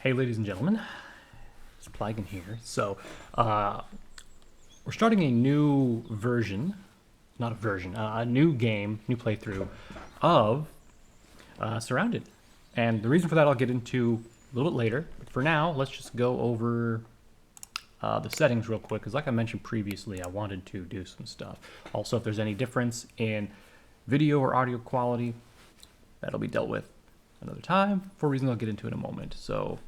Hey ladies and gentlemen, it's Plagen here. So, we're starting a new version, not a version, a new game, new playthrough of SurrounDead. And the reason for that I'll get into a little bit later. But for now, let's just go over the settings real quick, because like I mentioned previously, I wanted to do some stuff. Also, if there's any difference in video or audio quality, that'll be dealt with another time for reasons I'll get into in a moment. So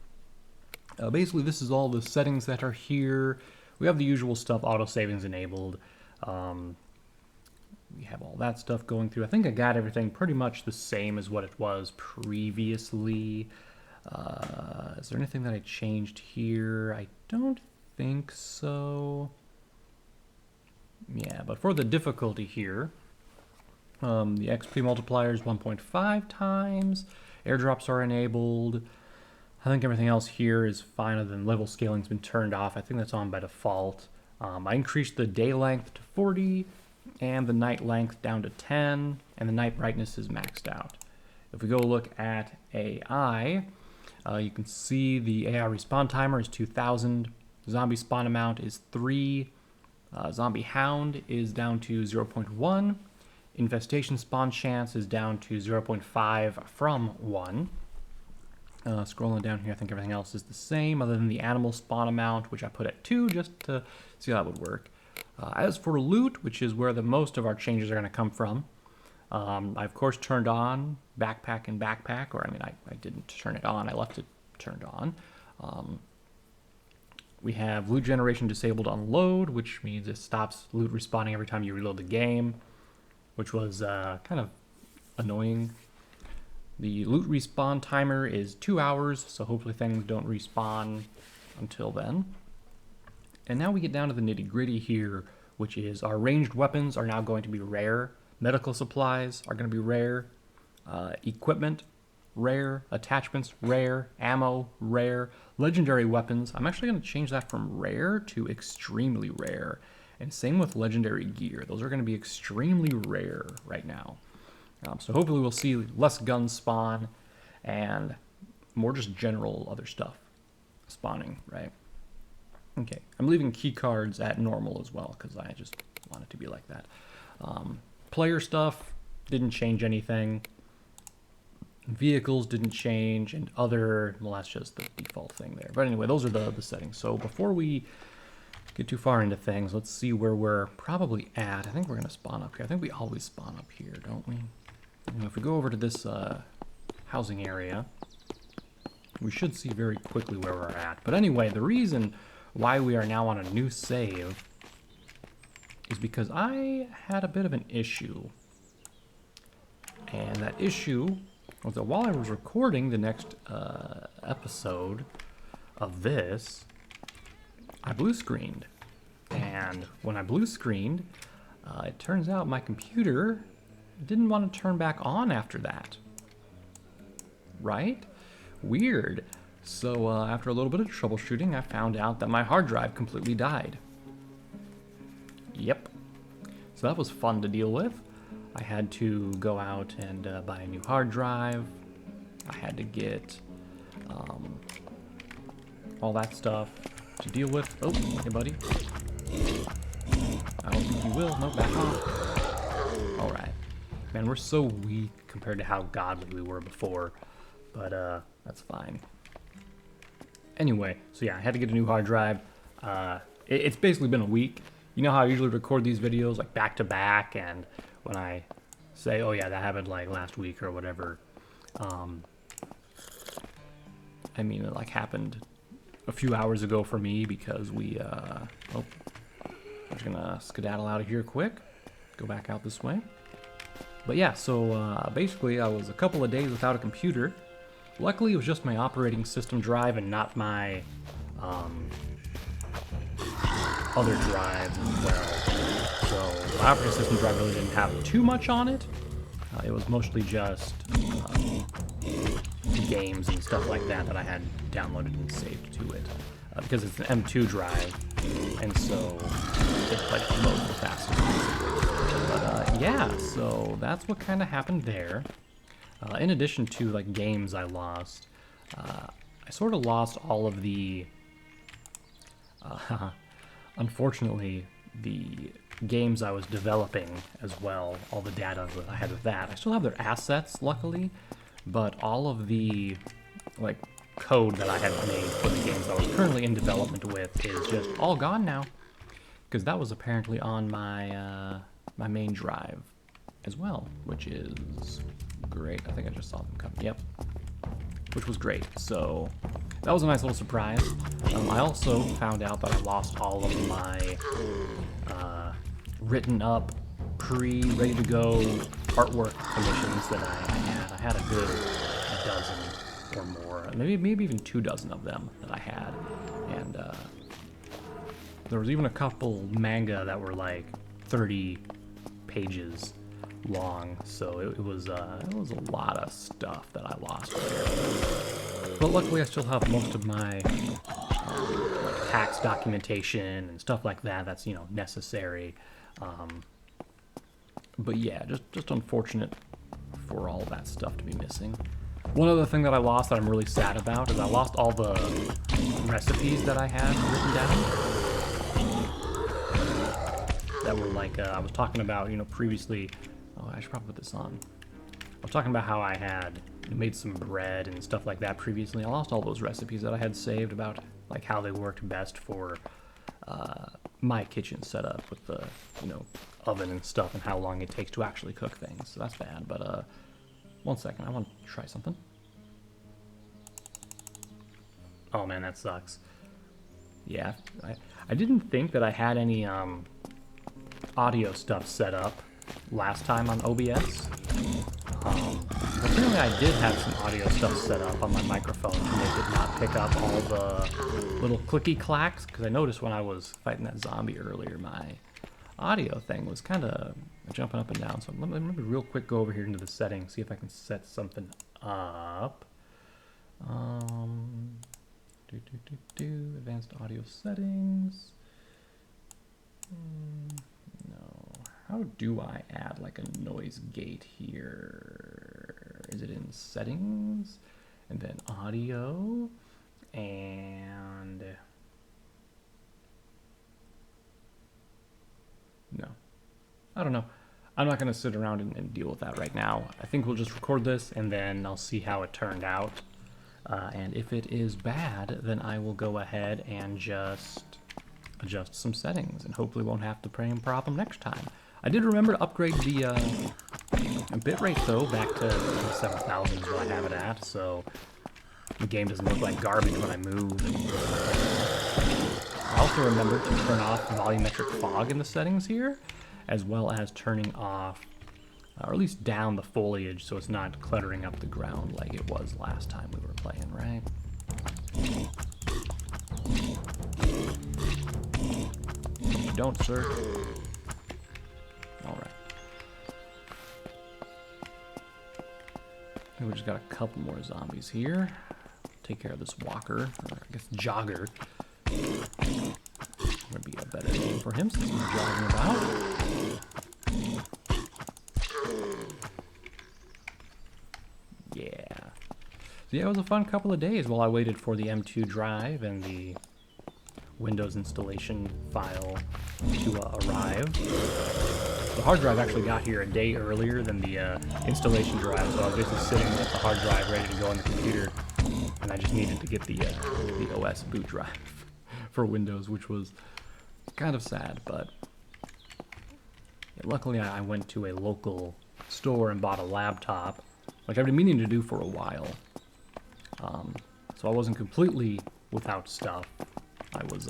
basically this is all the settings that are here. We have the usual stuff, auto savings enabled. We have all that stuff going through. I think I got everything pretty much the same as what it was previously. Is there anything that I changed here? I don't think so. Yeah, but for the difficulty here, the XP multiplier is 1.5 times. Airdrops are enabled. I think everything else here is fine, other than level scaling's been turned off. I think that's on by default. I increased the day length to 40 and the night length down to 10, and the night brightness is maxed out. If we go look at AI, you can see the AI respawn timer is 2000. Zombie spawn amount is 3. Zombie hound is down to 0.1. Infestation spawn chance is down to 0.5 from 1. Scrolling down here, I think everything else is the same, other than the animal spawn amount, which I put at 2 just to see how that would work. As for loot, which is where the most of our changes are going to come from, I of course turned on backpack and backpack, or I mean, I didn't turn it on, I left it turned on. We have loot generation disabled on load, which means it stops loot respawning every time you reload the game, which was kind of annoying. The loot respawn timer is 2 hours, so hopefully things don't respawn until then. And now we get down to the nitty-gritty here, which is our ranged weapons are now going to be rare. Medical supplies are going to be rare. Equipment, rare. Attachments, rare. Ammo, rare. Legendary weapons, I'm actually going to change that from rare to extremely rare. And same with legendary gear. Those are going to be extremely rare right now. So hopefully we'll see less guns spawn and more just general other stuff spawning, right? Okay, I'm leaving key cards at normal as well because I just want it to be like that. Player stuff didn't change anything. Vehicles didn't change, and other, well, that's just the default thing there. But anyway, those are the settings. So before we get too far into things, let's see where we're probably at. I think we're going to spawn up here. I think we always spawn up here, don't we? You know, if we go over to this housing area, we should see very quickly where we're at. But anyway, the reason why we are now on a new save is because I had a bit of an issue. And that issue was that while I was recording the next episode of this, I blue screened. And when I blue screened, it turns out my computer didn't want to turn back on after that. Right? Weird. So after a little bit of troubleshooting, I found out that my hard drive completely died. Yep. So that was fun to deal with. I had to go out and buy a new hard drive. I had to get all that stuff to deal with. Oh, hey buddy. I don't think you will. No, back off. Alright. Man, we're so weak compared to how godly we were before. But that's fine. Anyway, so yeah, I had to get a new hard drive. It's basically been a week. You know how I usually record these videos like back to back, and when I say, oh yeah, that happened like last week or whatever, I mean, it like happened a few hours ago for me because we, oh, I'm just gonna skedaddle out of here quick, go back out this way. But yeah, so basically I was a couple of days without a computer. Luckily it was just my operating system drive and not my other drives as well. So my operating system drive really didn't have too much on it. It was mostly just games and stuff like that that I had downloaded and saved to it. Because it's an M2 drive, and so it like loads the fastest. But yeah, so that's what kind of happened there. In addition to like games I lost, I sort of lost all of the, unfortunately, the games I was developing as well, all the data that I had with that. I still have their assets, luckily, but all of the, like, code that I had made for the games I was currently in development with is just all gone now. Because that was apparently on my, my main drive as well, which is great. I think I just saw them come. Yep. Which was great. So that was a nice little surprise. I also found out that I lost all of my written up, ready to go artwork commissions that I had. I had a good dozen or more, maybe even 2 dozen of them that I had, and there was even a couple manga that were like 30 pages long, so it was a lot of stuff that I lost there. But luckily, I still have most of my like tax documentation and stuff like that. That's, you know, necessary. But yeah, just unfortunate for all that stuff to be missing. One other thing that I lost that I'm really sad about is I lost all the recipes that I had written down. That were like, I was talking about, you know, previously. Oh, I should probably put this on. I was talking about how I had made some bread and stuff like that previously. I lost all those recipes that I had saved about like how they worked best for my kitchen setup with the, you know, oven and stuff and how long it takes to actually cook things. So that's bad. But one second, I want to try something. Oh man, that sucks. Yeah, I didn't think that I had any audio stuff set up last time on OBS. Apparently I did have some audio stuff set up on my microphone and they did not pick up all the little clicky clacks, because I noticed when I was fighting that zombie earlier, my audio thing was kind of jumping up and down. So let me real quick go over here into the settings, see if I can set something up. Advanced audio settings. No. How do I add like a noise gate here? Is it in settings? And then audio and no. I don't know. I'm not going to sit around and deal with that right now. I think we'll just record this and then I'll see how it turned out. And if it is bad, then I will go ahead and just adjust some settings and hopefully won't have the same problem next time. I did remember to upgrade the bitrate though back to 7,000 is what I have it at, so the game doesn't look like garbage when I move. I also remembered to turn off volumetric fog in the settings here, as well as turning off, or at least down the foliage so it's not cluttering up the ground like it was last time we were playing, right? You don't, sir. All right. We just got a couple more zombies here. Take care of this walker, or I guess jogger. Would be a better name for him since he's jogging about. Yeah. So yeah, it was a fun couple of days while I waited for the M2 drive and the Windows installation file to arrive. The hard drive actually got here a day earlier than the installation drive, so I was basically sitting with the hard drive ready to go on the computer, and I just needed to get the OS boot drive for Windows, which was kind of sad, but yeah, luckily I went to a local store and bought a laptop, which I've been meaning to do for a while. So I wasn't completely without stuff. I was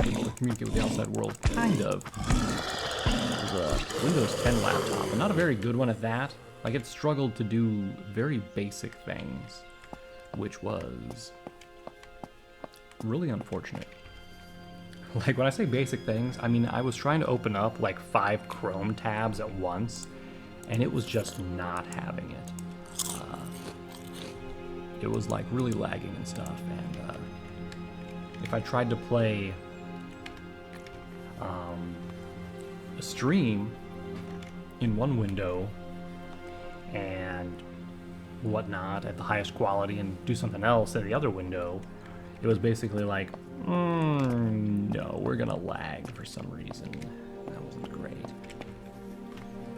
able to communicate with the outside world, kind of. It was a Windows 10 laptop, and not a very good one at that. Like, it struggled to do very basic things, which was really unfortunate. Like, when I say basic things, I mean, I was trying to open up like 5 Chrome tabs at once, and it was just not having it. It was like really lagging and stuff, and if I tried to play a stream in one window and whatnot at the highest quality and do something else in the other window, it was basically like, no, we're gonna lag for some reason. That wasn't great.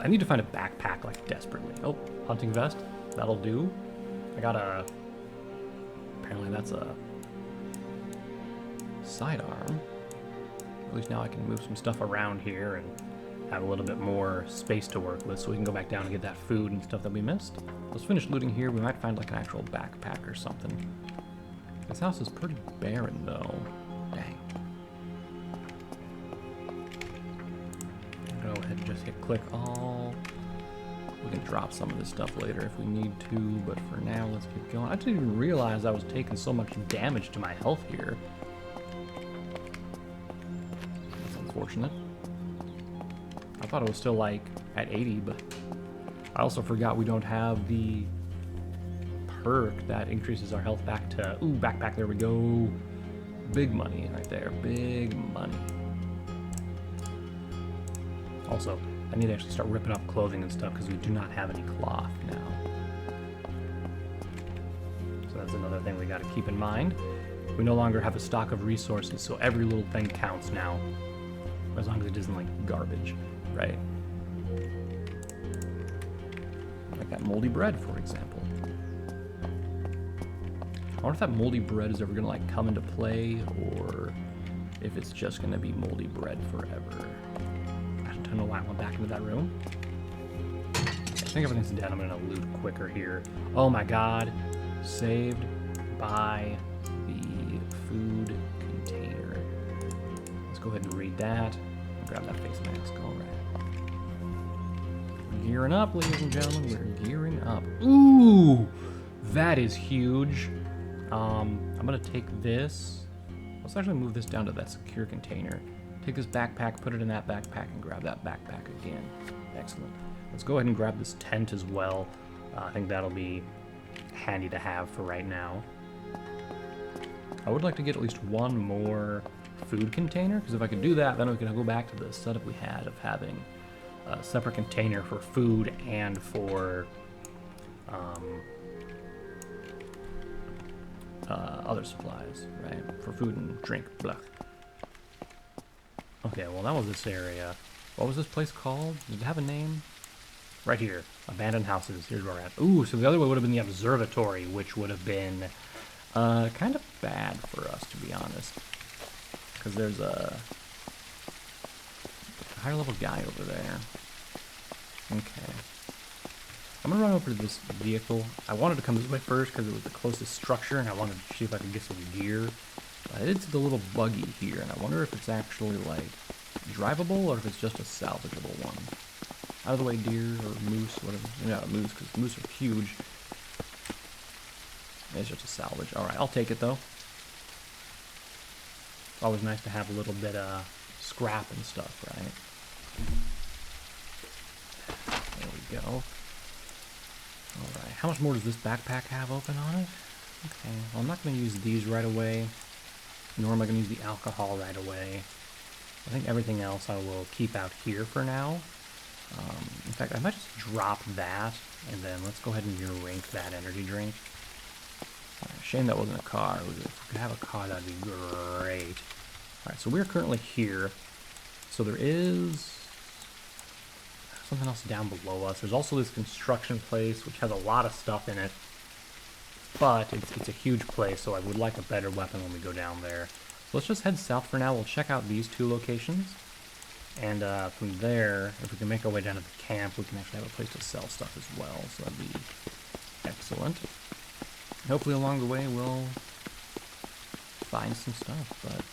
I need to find a backpack like desperately. Oh, hunting vest, that'll do. I got a, apparently that's a sidearm. At least now I can move some stuff around here and have a little bit more space to work with so we can go back down and get that food and stuff that we missed. Let's finish looting here. We might find like an actual backpack or something. This house is pretty barren though. Dang. Go ahead and just hit click all. We can drop some of this stuff later if we need to, but for now, let's get going. I didn't even realize I was taking so much damage to my health here. That's unfortunate. I thought it was still like at 80, but I also forgot we don't have the perk that increases our health back to, ooh, backpack, there we go. Big money right there, big money. Also, I need to actually start ripping up clothing and stuff because we do not have any cloth now. So that's another thing we got to keep in mind. We no longer have a stock of resources, so every little thing counts now. As long as it isn't like garbage, right? Like that moldy bread, for example. I wonder if that moldy bread is ever gonna like come into play, or if it's just gonna be moldy bread forever. I don't know why I went back into that room. I think everything's dead. I'm gonna loot quicker here. Oh my god. Saved by the food container. Let's go ahead and read that. Grab that face mask. Alright. We're gearing up, ladies and gentlemen. We're gearing up. Ooh! That is huge. I'm gonna take this. Let's actually move this down to that secure container. Take this backpack, put it in that backpack, and grab that backpack again. Excellent. Let's go ahead and grab this tent as well. I think that'll be handy to have for right now. I would like to get at least one more food container, because if I could do that, then we can go back to the setup we had of having a separate container for food and for other supplies, right? For food and drink. Blah. Okay, well that was this area. What was this place called? Did it have a name? Right here. Abandoned houses. Here's where we're at. Ooh, so the other way would have been the observatory, which would have been kind of bad for us, to be honest. Because there's a higher level guy over there. Okay. I'm gonna run over to this vehicle. I wanted to come this way first because it was the closest structure, and I wanted to see if I could get some gear. But I did see the little buggy here, and I wonder if it's actually like drivable or if it's just a salvageable one. Out of the way, deer or moose, whatever. Yeah, moose, because moose are huge. It's just a salvage. All right, I'll take it though. It's always nice to have a little bit of scrap and stuff, right? There we go. Alright, how much more does this backpack have open on it? Okay, well I'm not going to use these right away, nor am I going to use the alcohol right away. I think everything else I will keep out here for now. In fact, I might just drop that, and then let's go ahead and drink that energy drink. Shame that wasn't a car. If we could have a car, that'd be great. Alright, so we're currently here. So there is something else down below us. There's also this construction place, which has a lot of stuff in it. But it's a huge place, so I would like a better weapon when we go down there. So let's just head south for now. We'll check out these two locations. And from there, if we can make our way down to the camp, we can actually have a place to sell stuff as well. So that'd be excellent. Hopefully along the way we'll find some stuff. But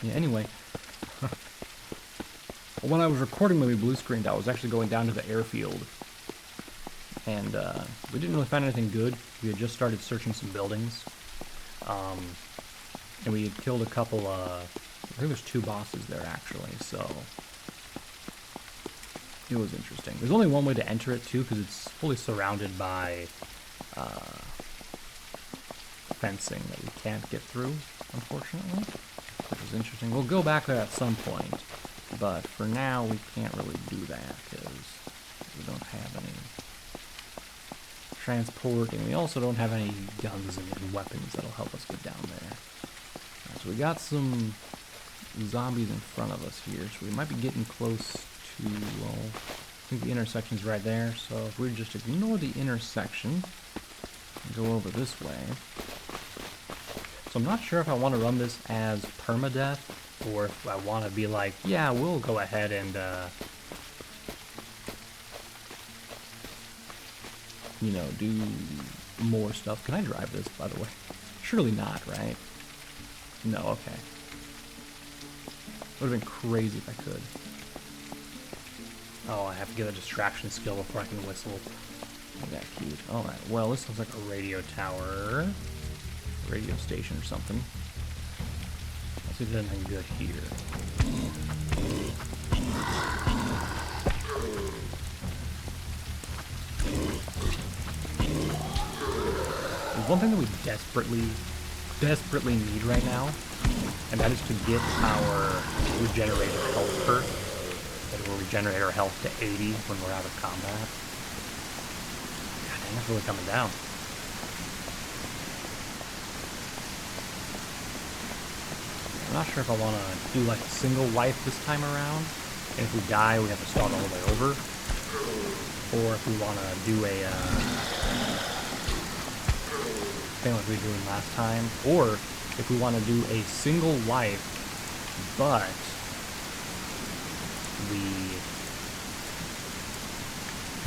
yeah, anyway. When I was recording when we blue screened, I was actually going down to the airfield. And we didn't really find anything good. We had just started searching some buildings. And we had killed a couple, I think there's 2 bosses there actually, so it was interesting. There's only one way to enter it too, because it's fully surrounded by fencing that we can't get through, unfortunately, which is interesting. We'll go back there at some point, but for now we can't really do that because we don't have any transport, and we also don't have any guns and weapons that'll help us get down there. Right, so we got some zombies in front of us here, so we might be getting close to, well, I think the intersection's right there, so if we just ignore the intersection and go over this way. So I'm not sure if I want to run this as permadeath, or if I want to be like, yeah, we'll go ahead and, you know, do more stuff. Can I drive this, by the way? Surely not, right? No, okay. Would have been crazy if I could. Oh, I have to get a distraction skill before I can whistle. Isn't that cute? Alright, well, this looks like a radio tower. Radio station or something. Let's see if there's anything good here. There's one thing that we desperately need right now, and that is to get our regenerated health perk. That will regenerate our health to 80 when we're out of combat. God dang, that's really coming down. I'm not sure if I want to do like a single life this time around, and if we die we have to start all the way over, or if we want to do a thing like we were doing last time, or if we want to do a single life, but we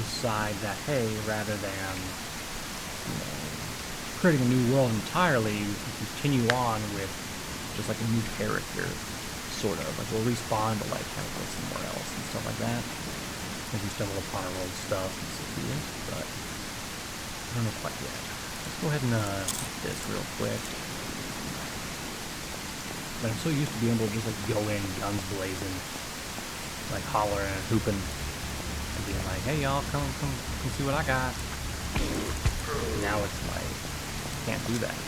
decide that, hey, rather than, you know, creating a new world entirely, we can continue on with just like a new character, sort of. Like we'll respawn, but like kind of go somewhere else and stuff like that. Maybe stumble upon our old stuff and see it, but I don't know quite yet. Let's go ahead and hit this real quick. But I'm so used to being able to just like go in, guns blazing, like hollering and hooping, and being like, hey y'all, come see what I got. Now it's like, can't do that.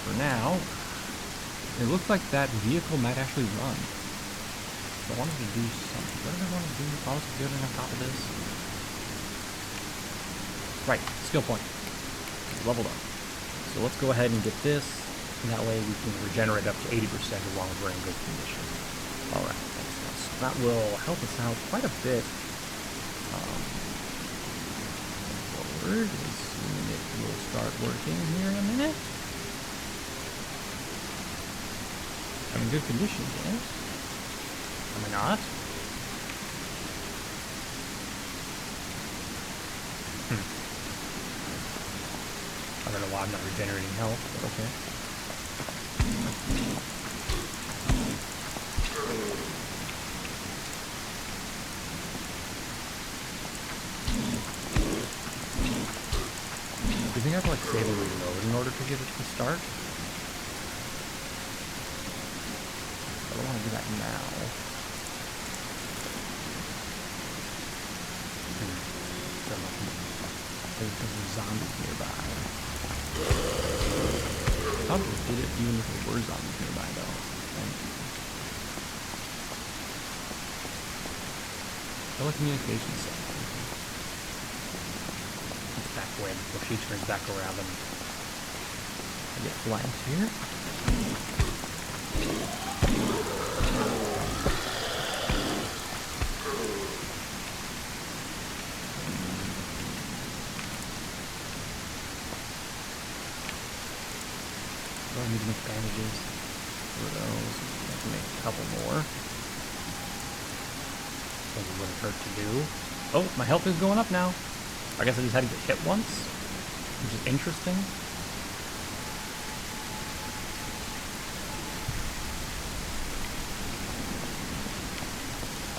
For now, it looks like that vehicle might actually run. So I wanted to do something. What did I want to do? Honestly, building on top of this. Right, skill point. Leveled up. So let's go ahead and get this, and that way we can regenerate up to 80% as long as we're in good condition. Alright, so that will help us out quite a bit. Forward, assuming it will start working here in a minute. I'm in good condition, yes? Am I not? I don't know why I'm not regenerating health, but okay. Do you think I have to like save a reload in order to get it to start? I don't want to do that now. There's a zombie nearby. Probably did it even if there were zombies nearby though. Telecommunications center. Let's back away before she turns back around and I get flanked here. I need to make bandages for those. I have to make a couple more. Doesn't really hurt to do. Oh, my health is going up now. I guess I just had to get hit once, which is interesting.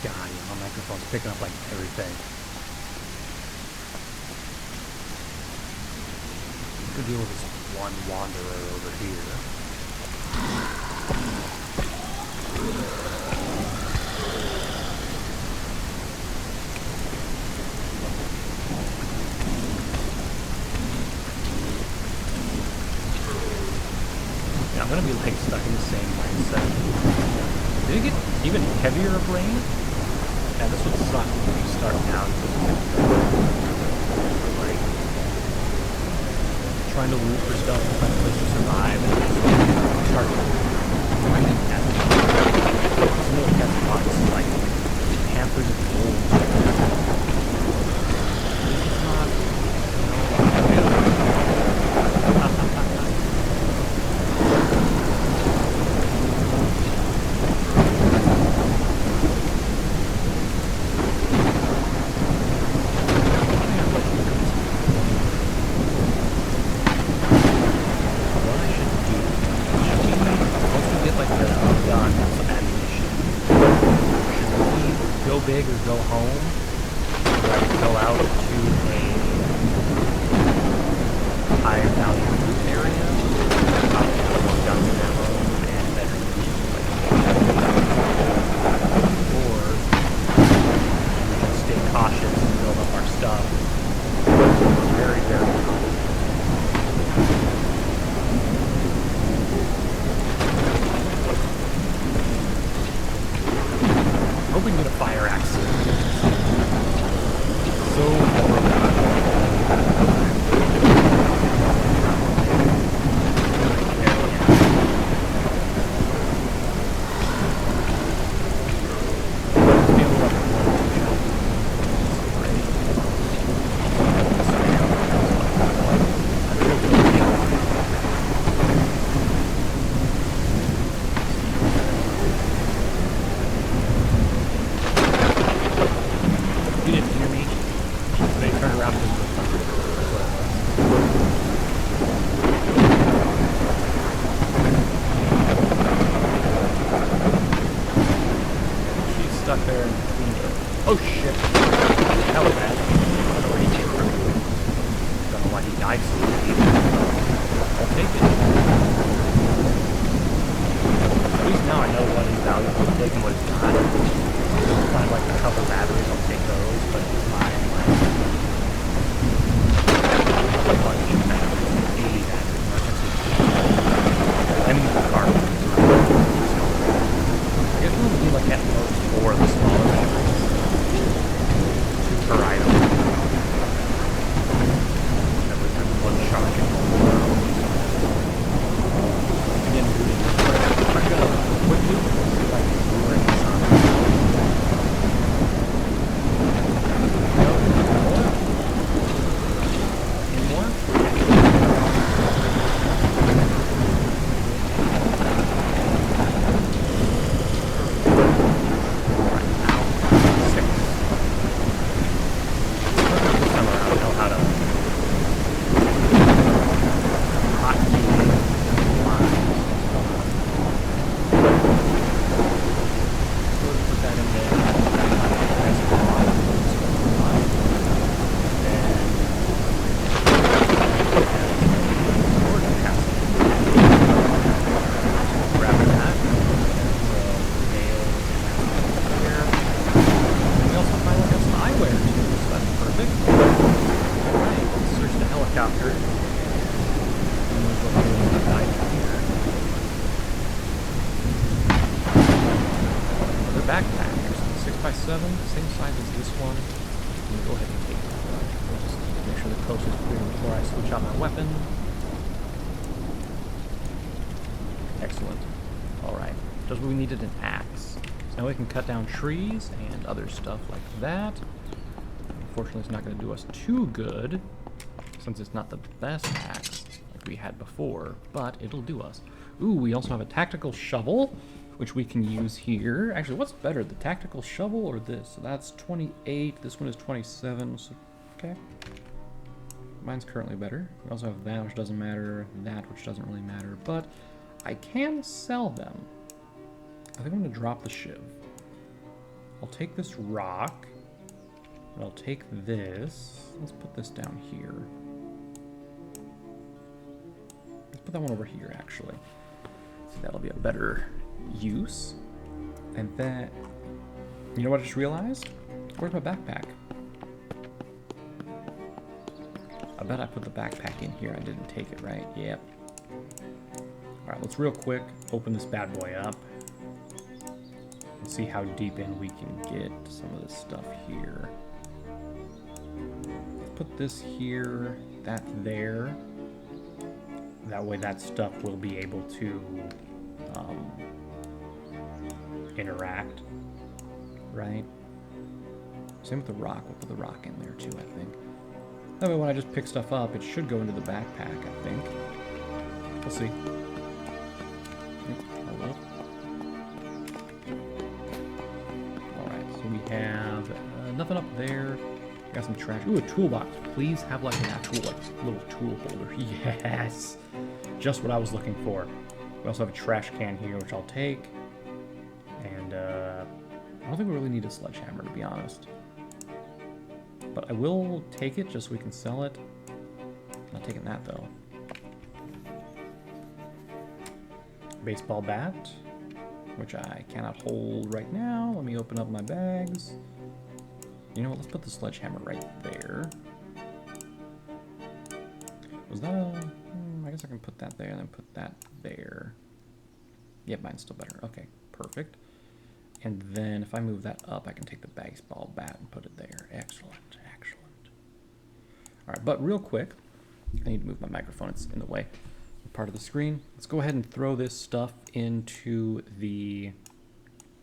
God, yeah, my microphone's picking up like everything. Could deal with this one wanderer over here. Yeah, I'm gonna be like stuck in the same mindset. Did it get even heavier of rain? Yeah, this would suck when you start out. Like, trying to loot for stuff and find a place to survive, and just start finding cats. Some little cats spots, like panthers and wolves. It's not, big or go home, or I can go out to a higher value loot area, probably have more guns and ammo and better or we can stay cautious and build up our stuff. Very, very common. I hope we can get a fire axe. So oh shit. That was bad. I don't know where he came from. Don't know why he died so easy. I'll take it. At least now I know what is valuable to take and what is not. Kind of like a couple batteries, I'll take those, but it's mine, like a bunch of batteries, 80 batteries, I mean the car. I guess it would be like at most 4 of the smaller batteries. Per item. Every time one charging. Again, I'm gonna quickly see if I can bring this on. Any more? Same size as this one. I'm gonna go ahead and take it. Just make sure the coast is clear before I switch out my weapon. Excellent. Alright. Just we needed an axe. So now we can cut down trees and other stuff like that. Unfortunately, it's not going to do us too good, since it's not the best axe like we had before, but it'll do us. Ooh, we also have a tactical shovel, which we can use here. Actually, what's better, the tactical shovel or this? So that's 28, this one is 27, so, okay. Mine's currently better. We also have that, which doesn't matter, that, which doesn't really matter, but I can sell them. I think I'm gonna drop the shiv. I'll take this rock, and I'll take this. Let's put this down here. Let's put that one over here, actually. So that'll be a better use. And then, you know what I just realized? Where's my backpack? I bet I put the backpack in here. I didn't take it, right? Yep. Alright, let's real quick open this bad boy up. And Let's see how deep in we can get some of this stuff here. Let's put this here, that there. That way that stuff will be able to interact, right? Same with the rock. We'll put the rock in there too, I think. That way when I just pick stuff up, it should go into the backpack, I think. We'll see. Hold up. Alright, so we have nothing up there. Got some trash. Ooh, a toolbox. Please have like an actual like little tool holder. Yes! Just what I was looking for. We also have a trash can here, which I'll take. And I don't think we really need a sledgehammer, to be honest. But I will take it just so we can sell it. Not taking that though. Baseball bat, which I cannot hold right now. Let me open up my bags. You know what, let's put the sledgehammer right there. Was that a... I guess I can put that there and then put that there. Yep, mine's still better. Okay, perfect. And then if I move that up, I can take the baseball bat and put it there. Excellent, excellent. All right, but real quick, I need to move my microphone. It's in the way. Part of the screen. Let's go ahead and throw this stuff into the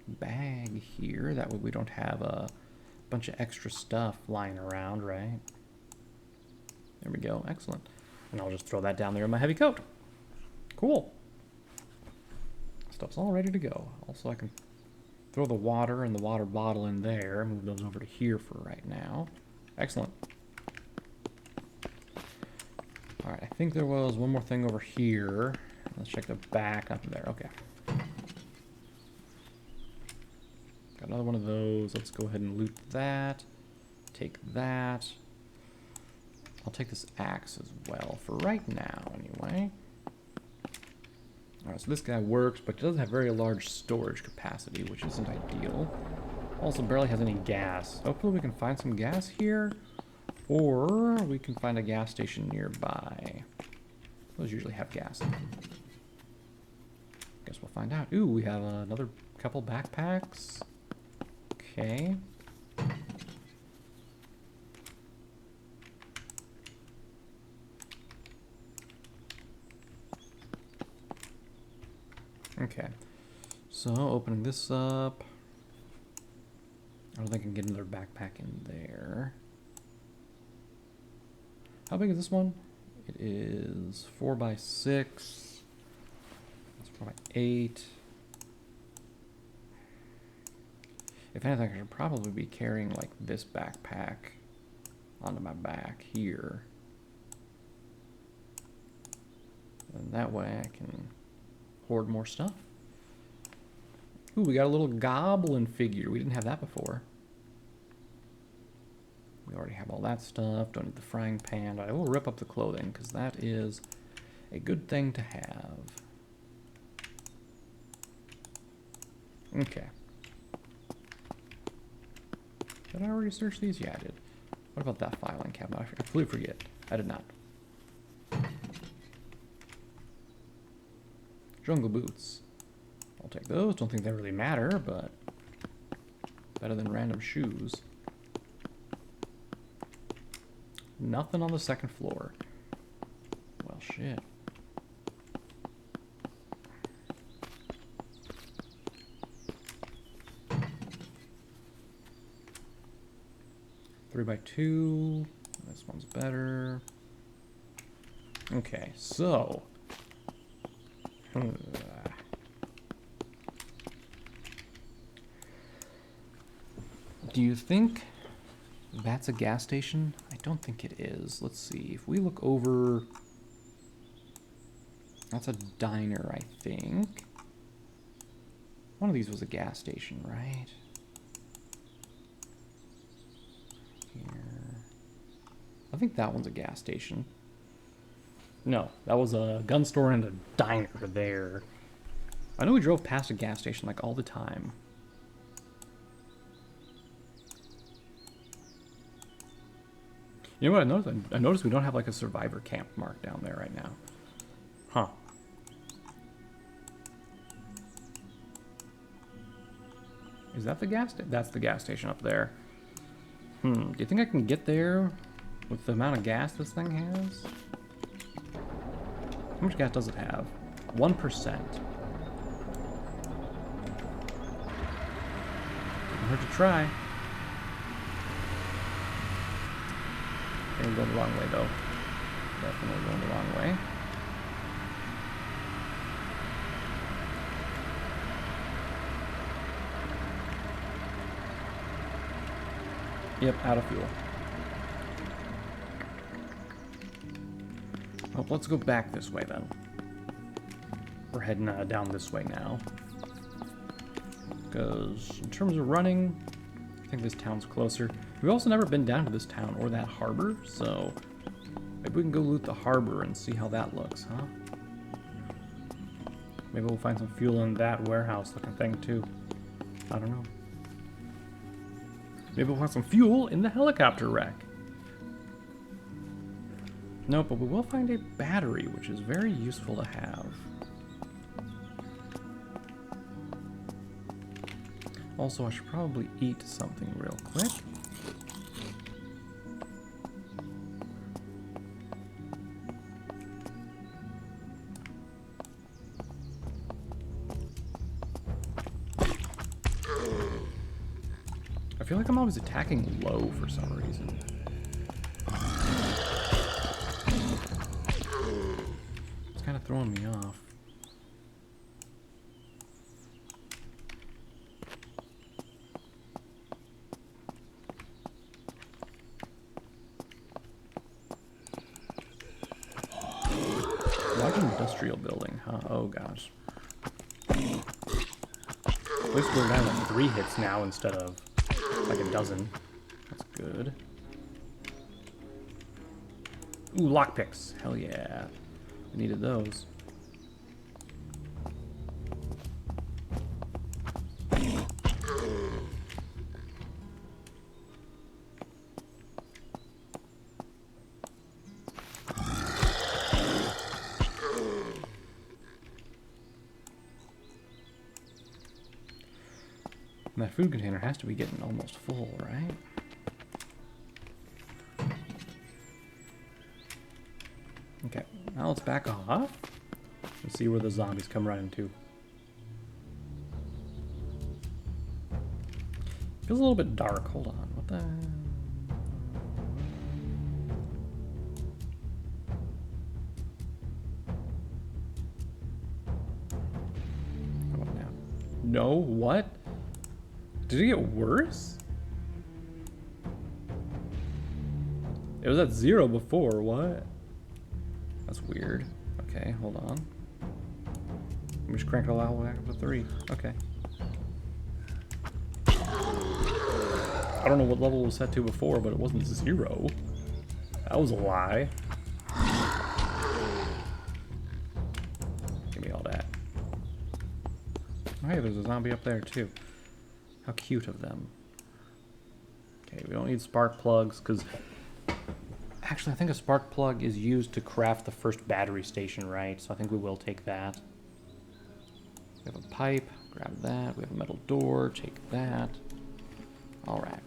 bag here. That way we don't have a bunch of extra stuff lying around, right? There we go. Excellent. And I'll just throw that down there in my heavy coat. Cool. Stuff's all ready to go. Also, I can throw the water and the water bottle in there. Move those over to here for right now. Excellent. All right, I think there was one more thing over here. Let's check the back up there. Okay. Got another one of those. Let's go ahead and loot that. Take that. I'll take this axe as well for right now, anyway. All right, so this guy works, but doesn't have very large storage capacity, which isn't ideal. Also, barely has any gas. Hopefully we can find some gas here. Or we can find a gas station nearby. Those usually have gas in them. Guess we'll find out. Ooh, we have another couple backpacks. Okay. Okay. So, opening this up. I don't think I can get another backpack in there. How big is this one? It is 4x6. It's 4x8. If anything, I should probably be carrying like this backpack onto my back here. And that way I can hoard more stuff. Ooh, we got a little goblin figure. We didn't have that before. We already have all that stuff. Don't need the frying pan. But I will rip up the clothing because that is a good thing to have. Okay. Did I already search these? Yeah, I did. What about that filing cabinet? I completely forget. I did not. Jungle boots. I'll take those. Don't think they really matter, but better than random shoes. Nothing on the second floor. Well, shit. Three by two. This one's better. Okay, so. Do you think that's a gas station? I don't think it is. Let's see. If we look over... That's a diner, I think. One of these was a gas station, right? Here. I think that one's a gas station. No, that was a gun store and a diner there. I know we drove past a gas station like all the time. You know what I noticed? I noticed we don't have like a survivor camp mark down there right now. Huh. Is that the gas station? That's the gas station up there. Do you think I can get there with the amount of gas this thing has? How much gas does it have? 1%. Didn't hurt to try. Okay, we're going the wrong way though. Definitely going the wrong way. Yep, out of fuel. Well, let's go back this way then. We're heading down this way now. Because in terms of running, I think this town's closer. We've also never been down to this town or that harbor, so maybe we can go loot the harbor and see how that looks, huh? Maybe we'll find some fuel in that warehouse looking thing too. I don't know. Maybe we'll find some fuel in the helicopter wreck. No, but we will find a battery, which is very useful to have. Also, I should probably eat something real quick. I feel like I'm always attacking low for some reason. It's kind of throwing me off. Large industrial building, huh? Oh gosh. At least we're down to 3 hits now instead of like a dozen. That's good. Ooh, lockpicks. Hell yeah. We needed those. And that food container has to be getting almost full, right? Okay, now let's back off and see where the zombies come running to. Feels a little bit dark. Hold on. What the... How about now? No? What? Did it get worse? It was at 0 before. What? That's weird. Okay, hold on. Let me just crank it all the way back up to 3. Okay. I don't know what level it was set to before, but it wasn't 0. That was a lie. Give me all that. Oh, hey, there's a zombie up there too. How cute of them. Okay, we don't need spark plugs because actually I think a spark plug is used to craft the first battery station, right? So I think we will take that. We have a pipe, grab that. We have a metal door, take that. All right.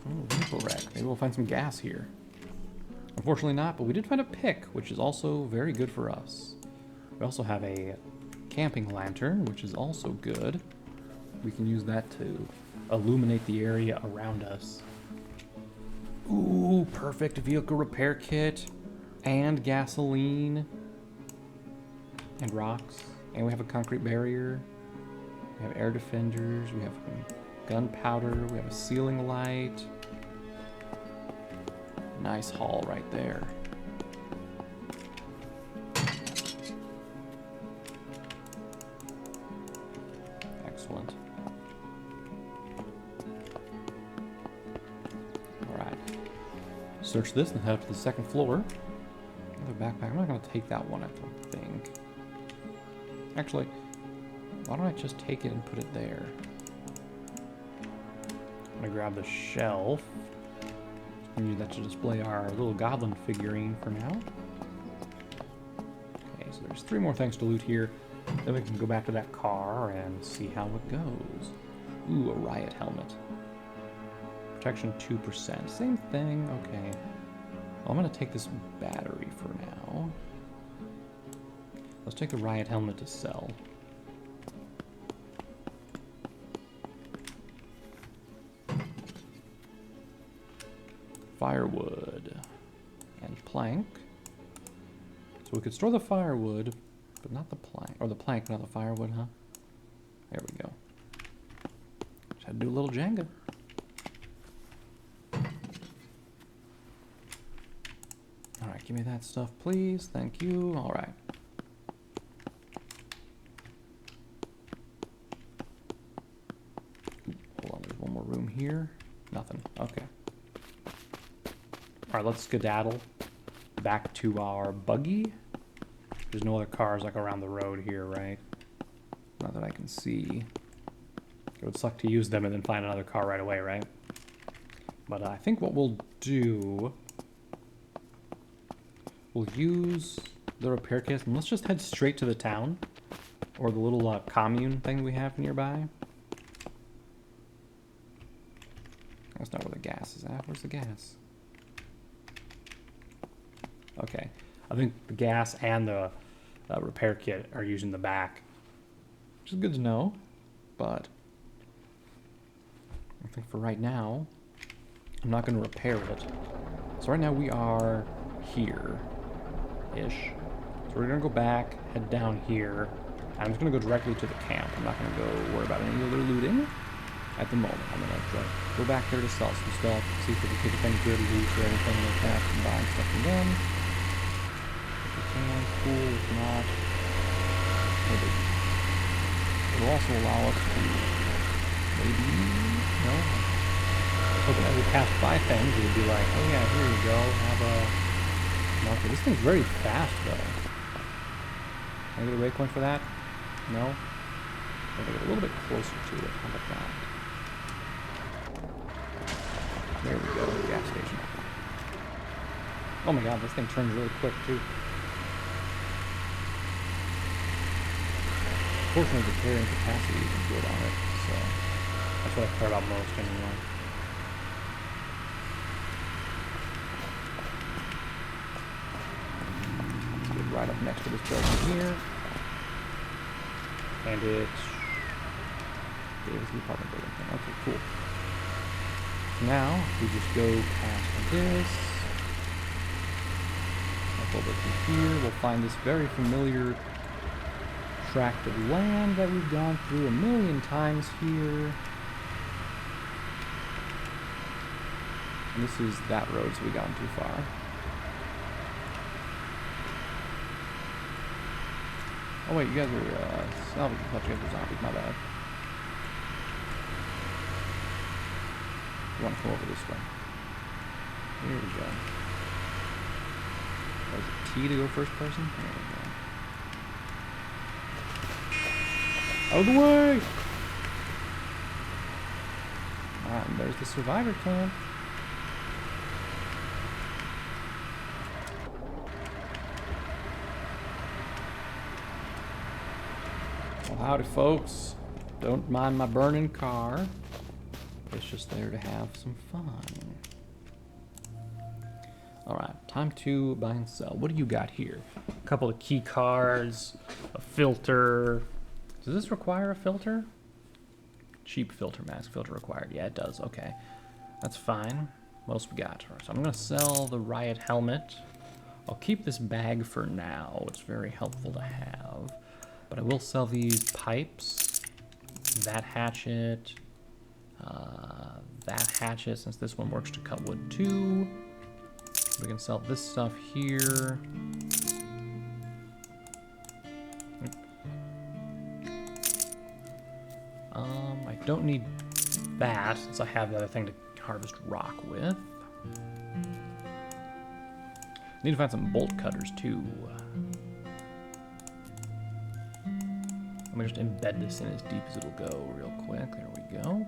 Oh, vehicle wreck. Maybe we'll find some gas here. Unfortunately not, but we did find a pick, which is also very good for us. We also have a camping lantern, which is also good. We can use that to illuminate the area around us. Ooh, perfect vehicle repair kit. And gasoline. And rocks. And we have a concrete barrier. We have air defenders. We have gunpowder. We have a ceiling light. Nice haul right there. Excellent. Alright. Search this and head up to the second floor. Another backpack. I'm not going to take that one, I don't think. Actually, why don't I just take it and put it there? I'm going to grab the shelf. And use that to display our little goblin figurine for now. Okay, so there's there's 3 more things to loot here. Then we can go back to that car and see how it goes. Ooh, a riot helmet. Protection 2%. Same thing, okay. Well, I'm gonna take this battery for now. Let's take the riot helmet to sell. Firewood and plank. So we could store the firewood, but not the plank. Or the plank, not the firewood, huh? There we go. Just had to do a little Jenga. Alright, give me that stuff, please. Thank you. Alright. Hold on, there's one more room here. Nothing. Okay. Alright, let's skedaddle back to our buggy. There's no other cars like around the road here, right? Not that I can see. It would suck to use them and then find another car right away, right? But I think what we'll do... We'll use the repair kit and let's just head straight to the town. Or the little commune thing we have nearby. That's not where the gas is at. Where's the gas? Okay, I think the gas and the repair kit are using the back, which is good to know, but I think for right now, I'm not going to repair it. So right now we are here-ish. So we're going to go back, head down here. I'm just going to go directly to the camp. I'm not going to go worry about any other looting at the moment. I'm going to go back there to sell some stuff, see if we can pick up any good loot or anything like that, and buy stuff from them. Cool, if not, no biggie. It'll also allow us to maybe, no, I was hoping as we pass by things, it would be like, oh yeah, here you go, have a marker. This thing's very fast though. Can I get a waypoint for that? No? I'll get a little bit closer to it. How about that? There we go, gas station. Oh my god, this thing turns really quick too. Fortunately, the carrying capacity is good on it, so that's what I care about most anyway. Let's get right up next to this building here. And it's the apartment building thing. Okay, cool. So now, we just go past this. Up over to here, we'll find this very familiar tract of land that we've gone through a million times here. And this is that road, so we've gone too far. Oh wait, you guys are salvage. I thought you guys were zombies, my bad. You want to come over this way. Here we go. Was it T to go first person? There we go. Out of the way! Alright, and there's the survivor camp. Well, howdy folks. Don't mind my burning car. It's just there to have some fun. Alright, time to buy and sell. What do you got here? A couple of key cards, a filter. Does this require a filter? Cheap filter, mask filter required. Yeah, it does. Okay. That's fine. What else we got? So I'm going to sell the riot helmet. I'll keep this bag for now. It's very helpful to have. But I will sell these pipes, that hatchet, since this one works to cut wood too. We can sell this stuff here. I don't need that since I have the other thing to harvest rock with. Need to find some bolt cutters too. Let me just embed this in as deep as it'll go real quick. There we go.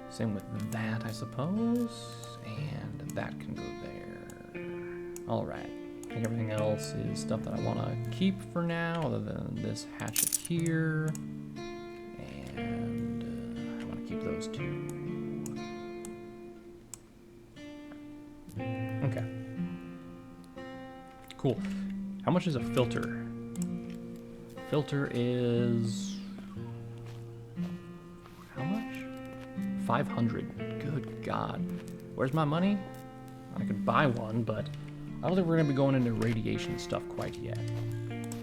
Same with that, I suppose. And that can go there. All right. I think everything else is stuff that I want to keep for now, other than this hatchet here. And I want to keep those two. Okay. Cool. How much is a filter? Filter is... how much? 500. Good God. Where's my money? I could buy one, but I don't think we're going to be going into radiation stuff quite yet.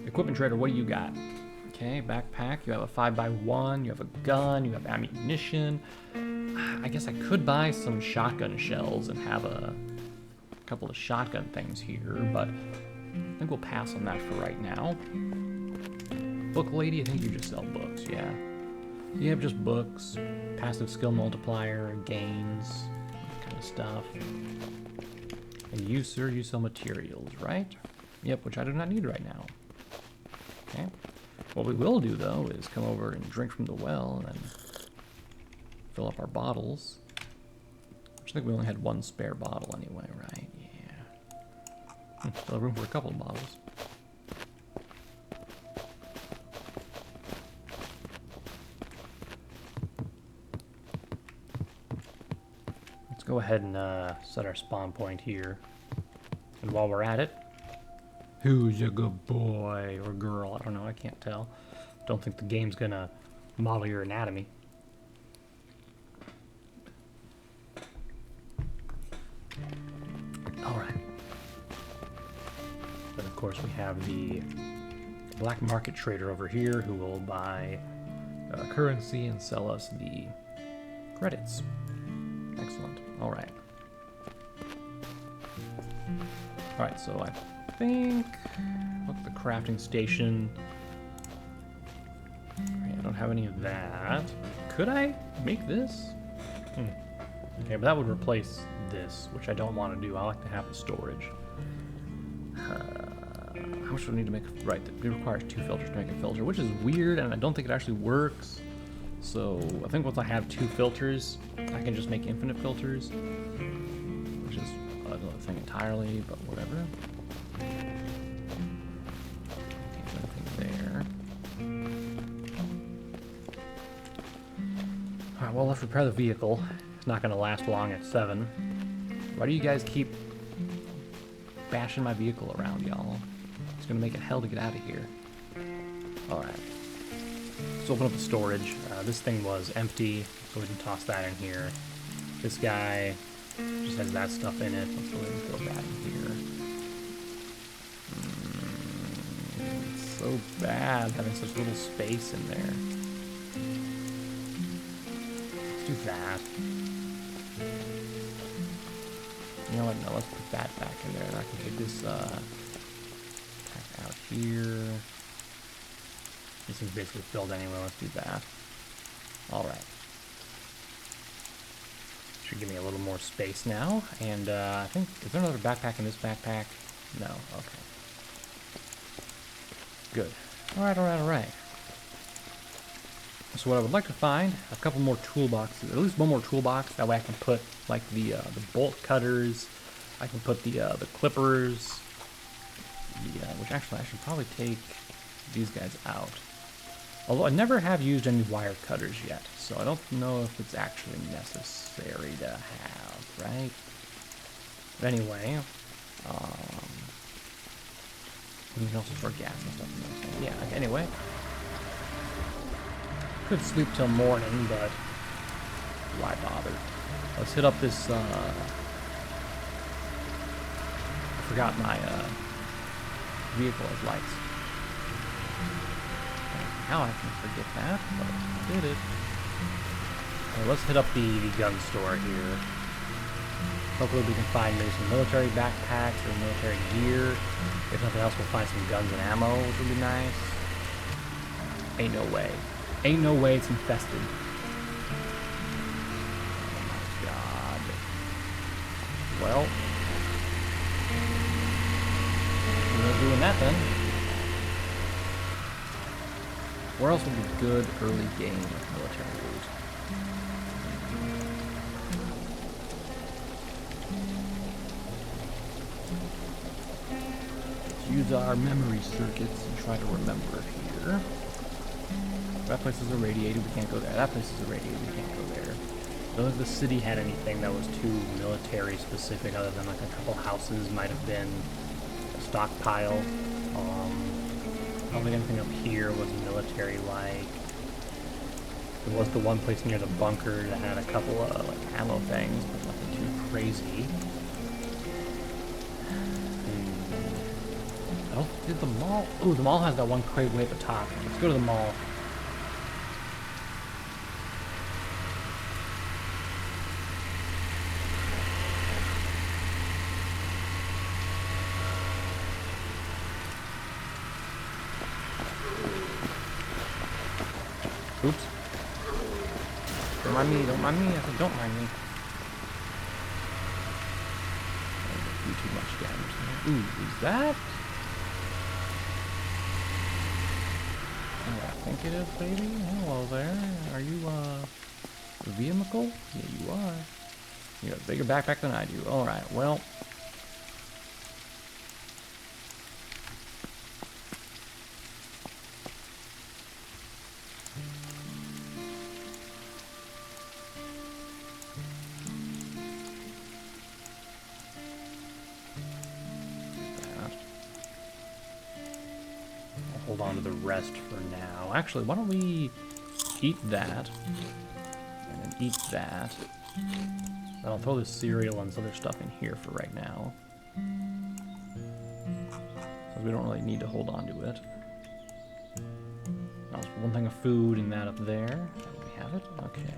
Equipment trader, what do you got? Okay, backpack. You have a 5x1. You have a gun. You have ammunition. I guess I could buy some shotgun shells and have a couple of shotgun things here, but I think we'll pass on that for right now. Book lady, I think you just sell books, yeah. You have just books, passive skill multiplier, gains, that kind of stuff. And you, sir, you sell materials, right? Yep, which I do not need right now. Okay. What we will do, though, is come over and drink from the well and then fill up our bottles. Which I think we only had one spare bottle anyway, right? Yeah. Still have room for a couple of bottles. Let's go ahead and set our spawn point here. And while we're at it, who's a good boy or girl? I don't know, I can't tell. Don't think the game's gonna model your anatomy. Alright. Then of course we have the black market trader over here who will buy currency and sell us the credits. Excellent. Alright. Alright, so I think... look at the crafting station. I don't have any of that. Could I make this? Okay, but that would replace this, which I don't want to do. I like to have the storage. How much do I need to make? Right, it requires 2 filters to make a filter, which is weird, and I don't think it actually works. So I think once I have 2 filters, I can just make infinite filters, which is another thing entirely, but whatever. Okay, nothing there. Alright, well, let's repair the vehicle. It's not going to last long at 7. Why do you guys keep bashing my vehicle around, y'all? It's going to make it hell to get out of here. Alright. Let's open up the storage. This thing was empty, so we can toss that in here. This guy just has that stuff in it. Let's go ahead and fill that in here. It's so bad having such little space in there. Let's do that. You know what? No, let's put that back in there. I can take this pack out here. This is basically filled anyway. Let's do that. Alright. Should give me a little more space now. And I think, is there another backpack in this backpack? No. Okay. Good. Alright, alright, alright. So what I would like to find, a couple more toolboxes, at least one more toolbox. That way I can put like the bolt cutters. I can put the clippers. Which actually I should probably take these guys out. Although I never have used any wire cutters yet, so I don't know if it's actually necessary to have, right? But anyway, you can also store gas and stuff in those things. Yeah, anyway. Could sleep till morning, but why bother? Let's hit up this, I forgot my, vehicle has lights. How I can forget that, but I did it. Okay, let's hit up the gun store here. Hopefully we can find maybe some military backpacks or military gear. If nothing else, we'll find some guns and ammo, which would be nice. Ain't no way. Ain't no way it's infested. Oh my god. Well, we're not doing that then. Where else would be good early game with military loot? use our memory circuits and try to remember here. That place is irradiated, we can't go there. That place is irradiated, we can't go there. I don't think the city had anything that was too military specific other than like a couple houses, might have been a stockpile. I don't think anything up here was military-like. There was the one place near the bunker that had a couple of like ammo things, but nothing too crazy. Oh, did the mall? Ooh, the mall has that one crate way at the top. Let's go to the mall. Oops. Don't mind me, don't mind me. I said don't mind me. Do too much damage. Ooh, is that? I think it is, baby. Hello there. Are you, a vehicle? Yeah, you are. You got a bigger backpack than I do. Alright, well. Hold on to the rest for now. Actually, why don't we eat that, and then eat that. And I'll throw this cereal and some other stuff in here for right now. Because we don't really need to hold on to it. Now, there's one thing of food and that up there. Do we have it? Okay.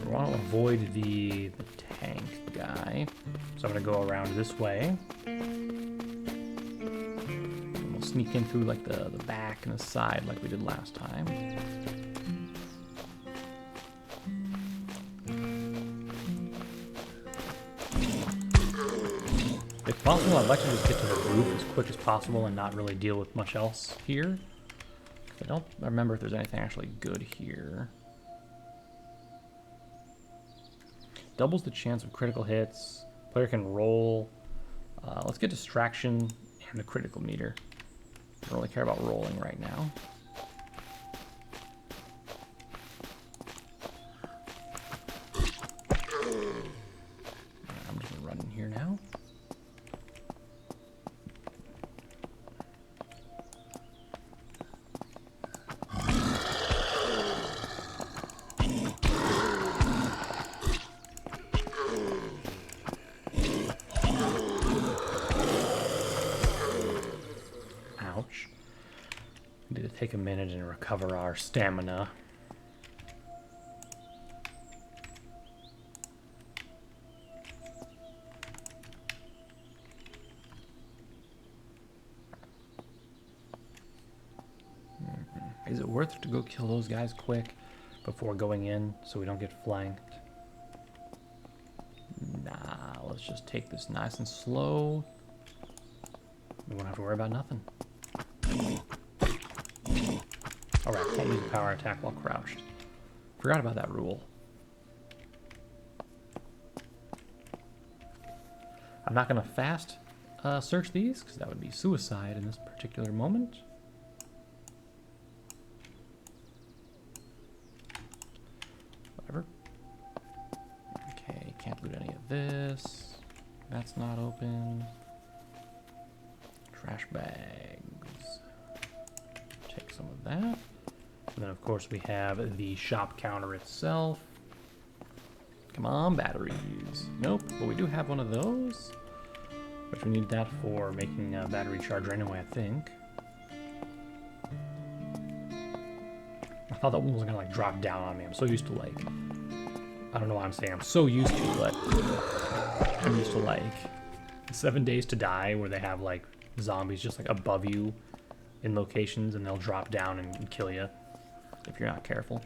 We want to avoid the tank guy. So I'm going to go around this way. And we'll sneak in through like the back and the side like we did last time. If possible, I'd like to just get to the roof as quick as possible and not really deal with much else here. I don't remember if there's anything actually good here. Doubles the chance of critical hits. Player can roll. Let's get distraction and the critical meter. I don't really care about rolling right now. I'm just gonna run in here now. Ouch. We need to take a minute and recover our stamina. Is it worth it to go kill those guys quick before going in so we don't get flanked? Nah, let's just take this nice and slow. We won't have to worry about nothing. Alright, can't use a power attack while crouched. Forgot about that rule. I'm not going to fast search these, because that would be suicide in this particular moment. Whatever. Okay, can't loot any of this. That's not open. Trash bags. Take some of that. And then, of course, we have the shop counter itself. Come on, batteries. Nope, but we do have one of those. Which we need that for making a battery charger anyway, I think. I thought that one was gonna like drop down on me. I'm so used to like, I don't know why I'm saying I'm so used to, but I'm used to like 7 days to die where they have like zombies just like above you in locations and they'll drop down and kill you if you're not careful.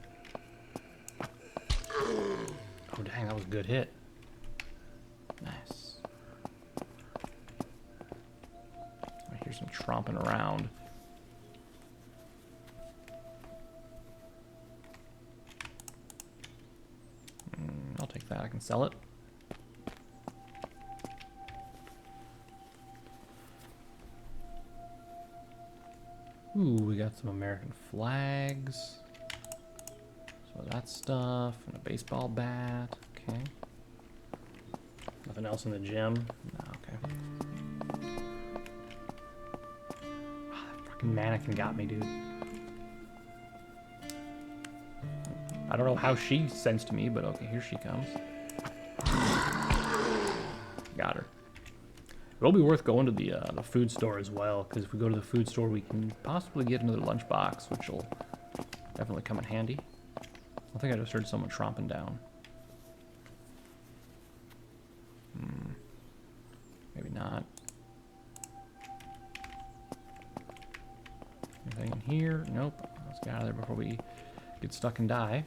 Oh dang, that was a good hit. Nice. I hear some tromping around. I'll take that, I can sell it. got some American flags. So that stuff, and a baseball bat. Okay. Nothing else in the gym? No, okay. Oh, that fucking mannequin got me, dude. I don't know how she sensed me, but okay, here she comes. Got her. It'll be worth going to the food store as well, because if we go to the food store, we can possibly get another lunchbox, which will definitely come in handy. I think I just heard someone tromping down. Maybe not. Anything in here? Nope. Let's get out of there before we get stuck and die.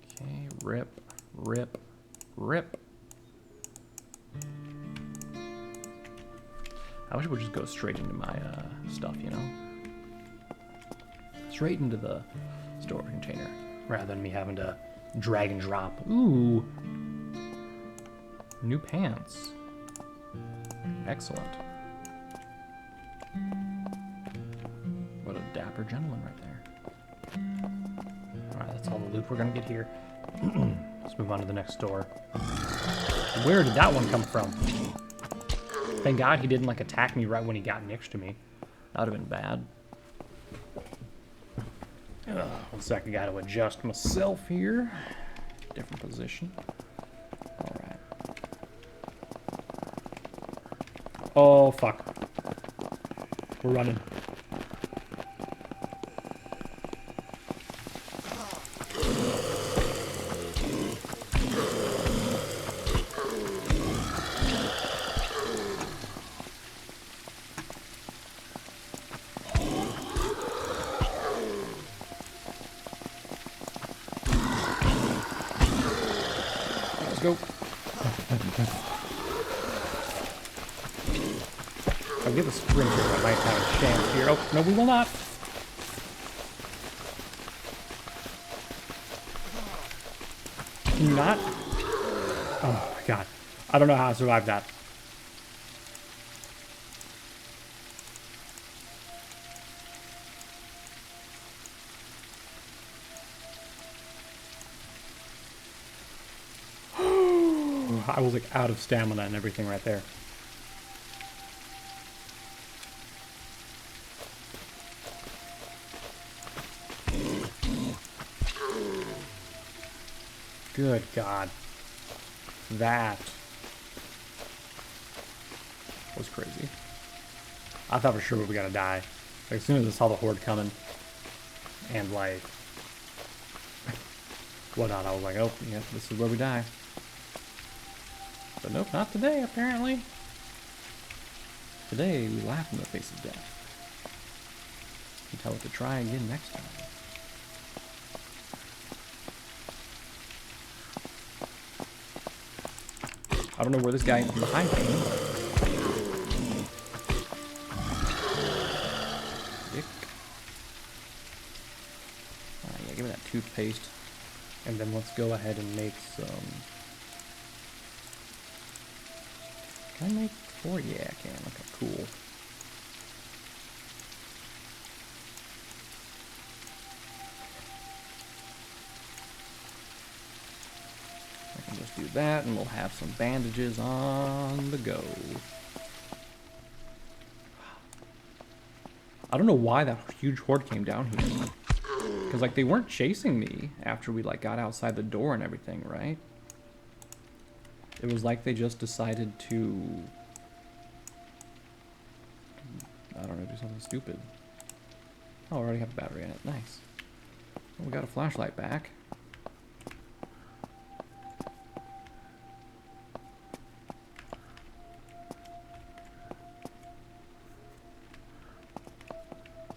Okay, rip, rip, rip. I wish it would just go straight into my stuff, you know? Straight into the storage container, rather than me having to drag and drop. Ooh! New pants. Excellent. What a dapper gentleman right there. Alright, that's all the loot we're gonna get here. Let's move on to the next door. Where did that one come from? Thank God he didn't, like, attack me right when he got next to me. That would have been bad. One sec, I gotta adjust myself here. Different position. Alright. Oh, fuck. We're running. Go. If I give a sprinter, I might have a chance here. Oh, no, we will not. Can you not? Oh, my God. I don't know how I survived that. I was like out of stamina and everything right there. Good God. That was crazy. I thought for sure we were gonna die. Like, as soon as I saw the horde coming and like whatnot, I was like, oh yeah, this is where we die. But nope, not today, apparently. Today, we laugh in the face of death. And tell it to try again next time. I don't know where this guy behind me. Dick. Yeah, give me that toothpaste. And then let's go ahead and make some... Can I make 4? Yeah, I can. Okay, cool. I can just do that, and we'll have some bandages on the go. I don't know why that huge horde came down here. Because, like, they weren't chasing me after we, like, got outside the door and everything, right? It was like they just decided to, I don't know, do something stupid. Oh, I already have a battery in it. Nice. Well, we got a flashlight back.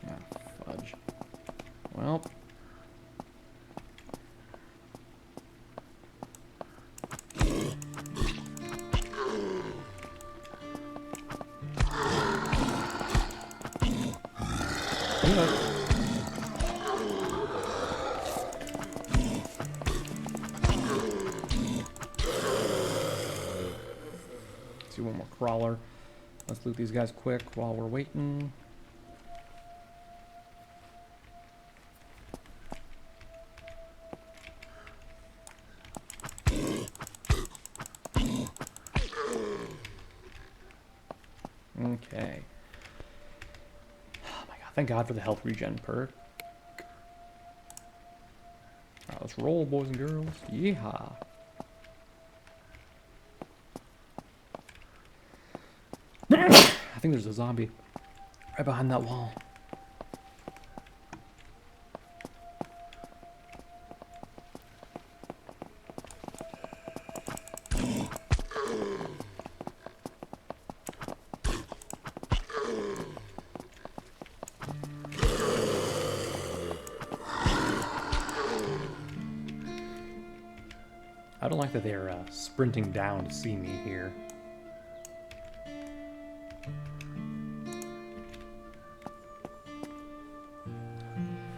Ah, fudge. Well. See one more crawler. Let's Let's loot these guys quick while we're waiting. Okay. Oh my god, thank god for the health regen perk. Alright, let's roll, boys and girls. Yeehaw. I think there's a zombie right behind that wall. I don't like that they're sprinting down to see me here.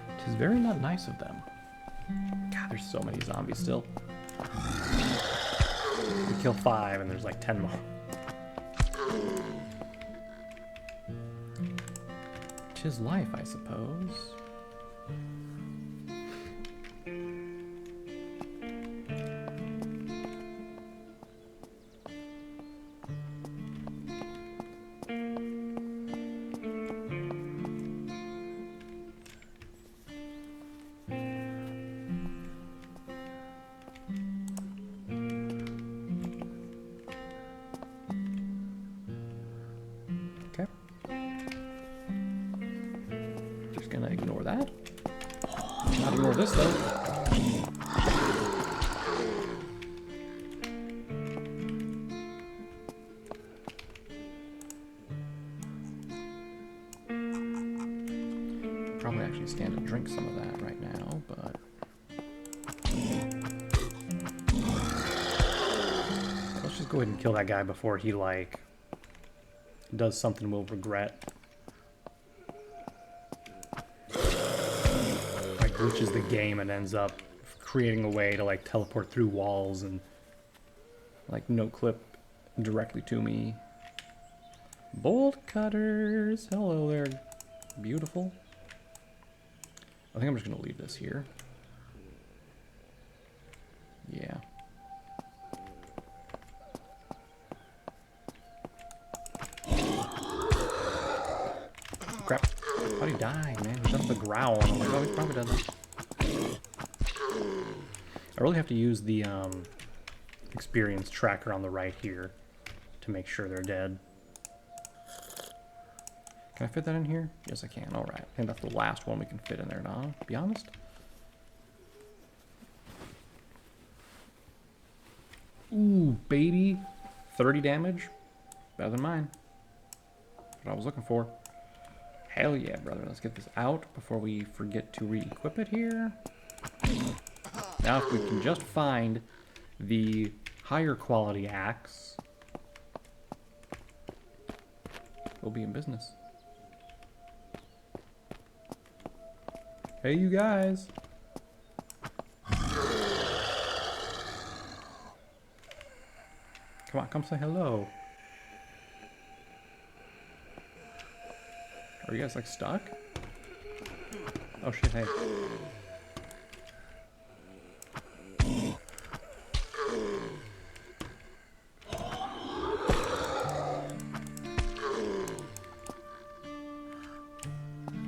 It is very not nice of them. God, there's so many zombies still. We kill 5 and there's like 10 more. Tis life, I suppose. Okay. Just gonna ignore that. Not ignore this though. Probably actually stand to drink some of that right now, but let's just go ahead and kill that guy before he like does something we'll regret. Like glitches the game and ends up creating a way to like teleport through walls and like no clip directly to me. Bolt cutters, hello there, beautiful. I think I'm just gonna leave this here. Yeah. Crap. How'd he die, man? He's up the growl. I'm like, oh, he's probably done that. I really have to use the experience tracker on the right here to make sure they're dead. Can I fit that in here? Yes, I can. All right. I think that's the last one we can fit in there now, to be honest. Ooh, baby. 30 damage. Better than mine. That's what I was looking for. Hell yeah, brother. Let's get this out before we forget to re-equip it here. Now, if we can just find the higher quality axe, we'll be in business. Hey, you guys. Come on, come say hello. Are you guys like stuck? Oh shit, hey.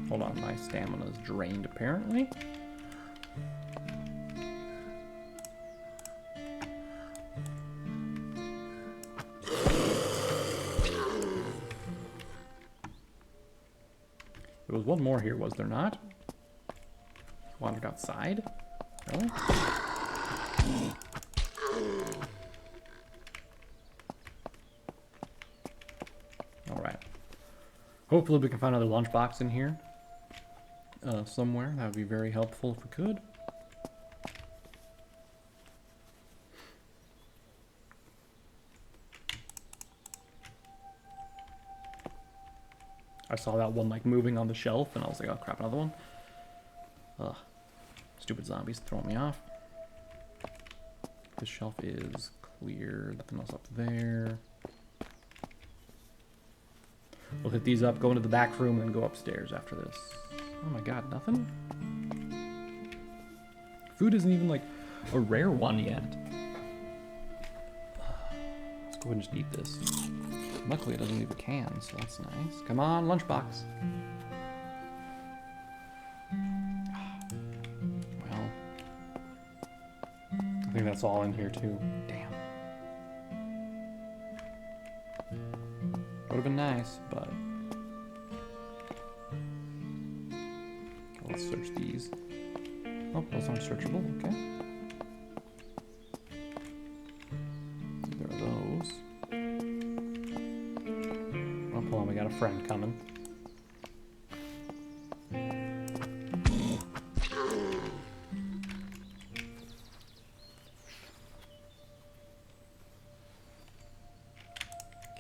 Hold on, my stamina's drained apparently. There was one more here, was there not? Wandered outside? Really? Alright. Hopefully we can find another lunchbox in here. Somewhere. That would be very helpful if we could. I saw that one like moving on the shelf and I was like, oh crap, another one. Ugh. Stupid zombies throwing me off. This shelf is clear. Nothing else up there. We'll hit these up, go into the back room, and then go upstairs after this. Oh my god, nothing? Food isn't even like a rare one yet. Let's go ahead and just eat this. Luckily it doesn't leave a can, so that's nice. Come on, lunchbox. Well, I think that's all in here too. Damn. Would have been nice, but let's search these. Oh, those aren't searchable. Okay. There are those. Oh, hold on, we got a friend coming.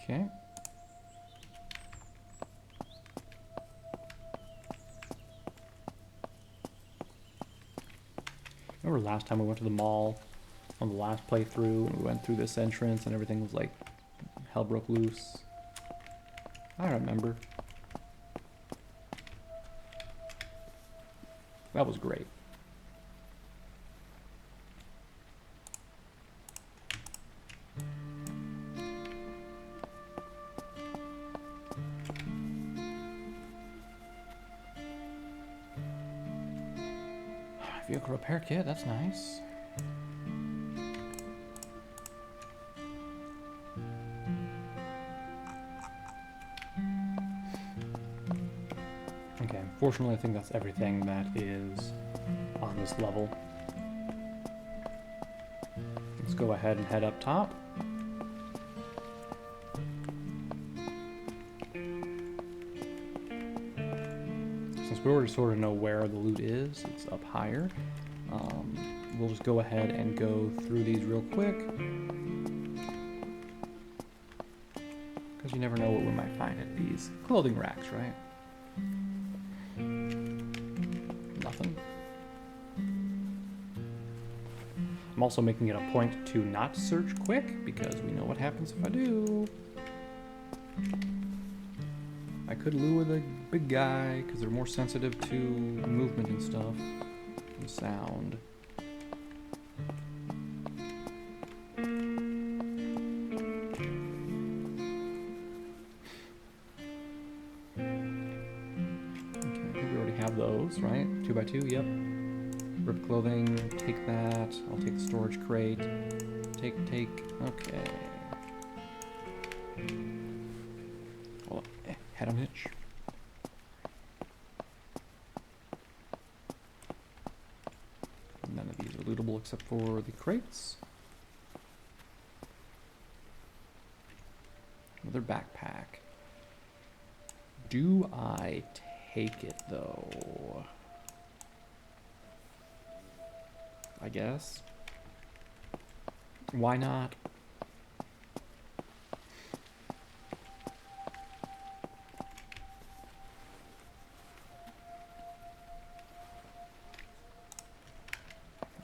Okay. Remember last time we went to the mall on the last playthrough and we went through this entrance and everything was like hell broke loose? I remember. That was great. Vehicle repair kit, that's nice. Okay, fortunately I think that's everything that is on this level. Let's go ahead and head up top. Since we already sort of know where the loot is, it's up higher. We'll just go ahead and go through these real quick. Because you never know what we might find at these clothing racks, right? Nothing. I'm also making it a point to not search quick, because we know what happens if I do. I could lure the big guy, because they're more sensitive to movement and stuff, and sound. Okay, we already have those, right? 2x2, yep. Ripped clothing, take that. I'll take the storage crate. Take, okay. Well, head on hitch. None of these are lootable except for the crates. Another backpack. Do I take it though? I guess. Why not?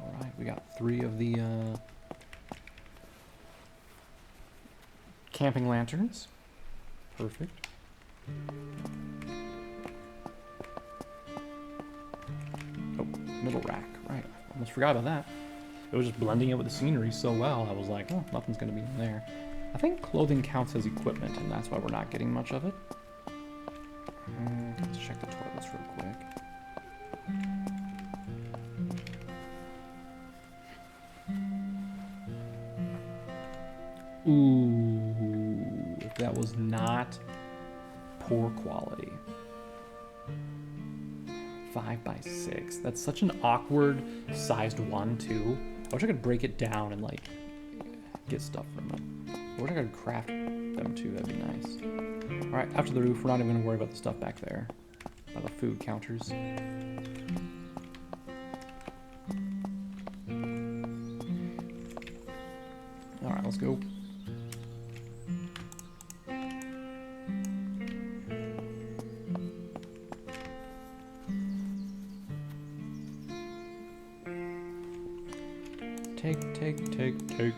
Alright, we got 3 of the camping lanterns. Perfect. Oh, middle rack. Right, I almost forgot about that. It was just blending it with the scenery so well, I was like, oh, nothing's going to be in there. I think clothing counts as equipment, and that's why we're not getting much of it. Let's check the toilets real quick. Ooh, if that was not poor quality. 5x6. That's such an awkward sized one, too. I wish I could break it down and, like, get stuff from it. I wish I could craft them, too. That'd be nice. Alright, after the roof, we're not even going to worry about the stuff back there. By the food counters. Alright, let's go. Take.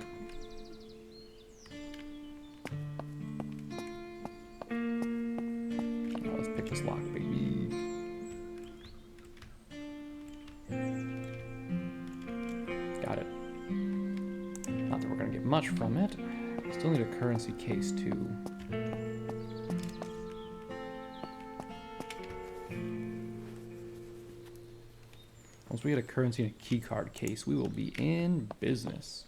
lock, baby. Got it. Not that we're gonna get much from it. Still need a currency case too. Once we get a currency and a key card case, we will be in business.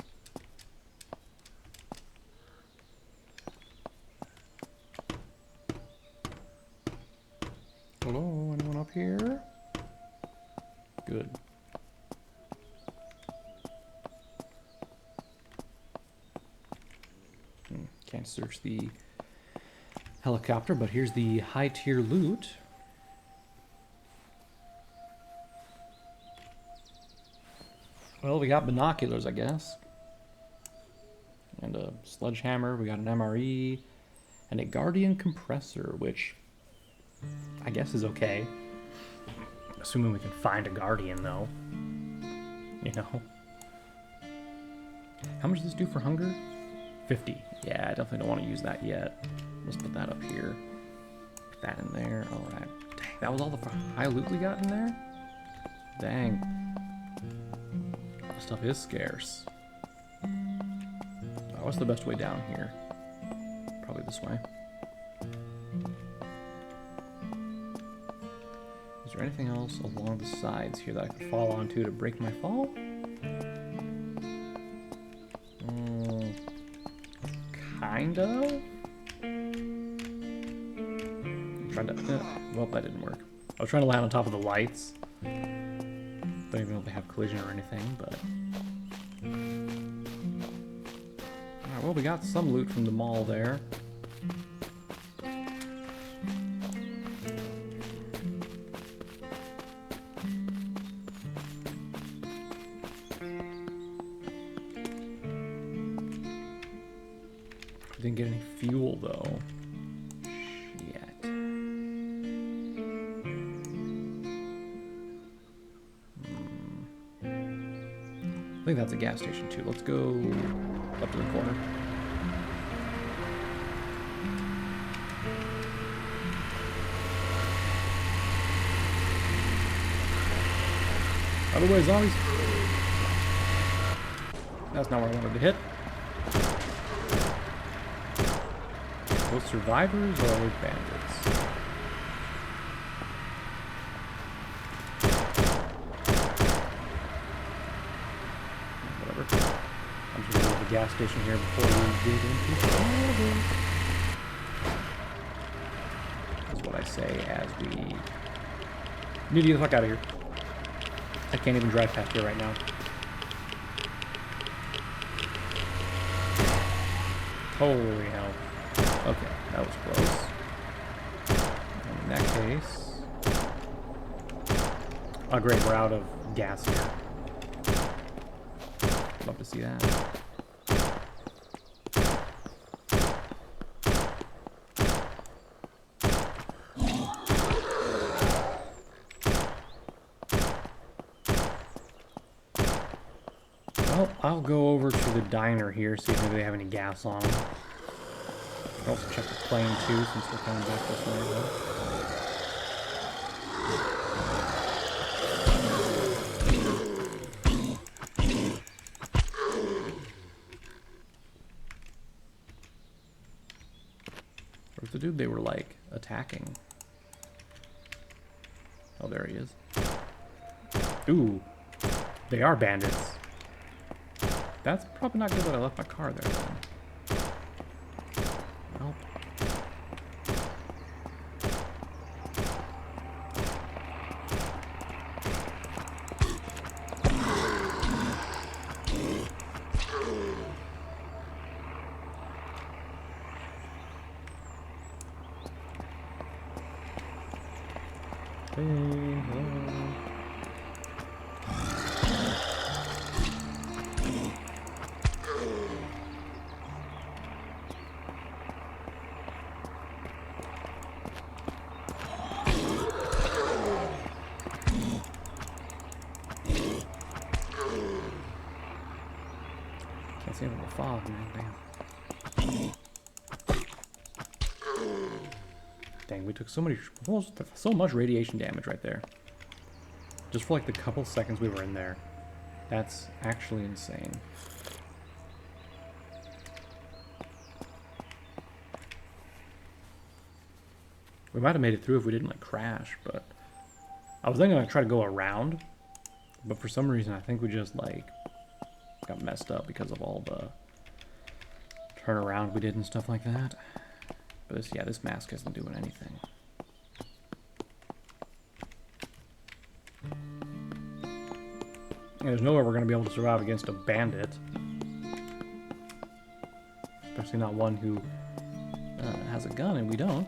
Hello, anyone up here? Good. Can't search the helicopter, but here's the high tier loot. Well, we got binoculars, I guess. And a sledgehammer, we got an MRE, and a Guardian compressor, which I guess is okay. Assuming we can find a Guardian, though. You know? How much does this do for hunger? 50. Yeah, I definitely don't want to use that yet. Let's put that up here. Put that in there. Alright. Dang, that was all the high loot we got in there? Dang. This stuff is scarce. Oh, what's the best way down here? Probably this way. Is there anything else along the sides here that I could fall onto to break my fall? Kind of? I'm trying to... well, that didn't work. I was trying to land on top of the lights. Don't even know if they have collision or anything, but... Alright, well, we got some loot from the mall there. Didn't get any fuel though. Shit. I think that's a gas station too. Let's go up to the corner. Other way, zombies. That's not where I wanted to hit. Those survivors or bandits? Whatever. I'm just gonna go to the gas station here before we get into survivors. That's what I say as we need to get the fuck out of here. I can't even drive past here right now. Holy hell. Okay, that was close. And in that case... oh great, we're out of gas here. Love to see that. Well, I'll go over to the diner here, see if maybe they have any gas on them. I'll also check the plane too, since we're coming back this way. Where's the dude they were like attacking? Oh, there he is. Ooh, they are bandits. That's probably not good that I left my car there then. Well. Hey, hello. Can't see it in the fog, man. Damn. interesting. We took so much radiation damage right there. Just for like the couple seconds we were in there. That's actually insane. We might have made it through if we didn't like crash, but I was then gonna try to go around, but for some reason I think we just like got messed up because of all the turnaround we did and stuff like that. But this, yeah, this mask isn't doing anything. And there's no way we're gonna be able to survive against a bandit, especially not one who has a gun, and we don't.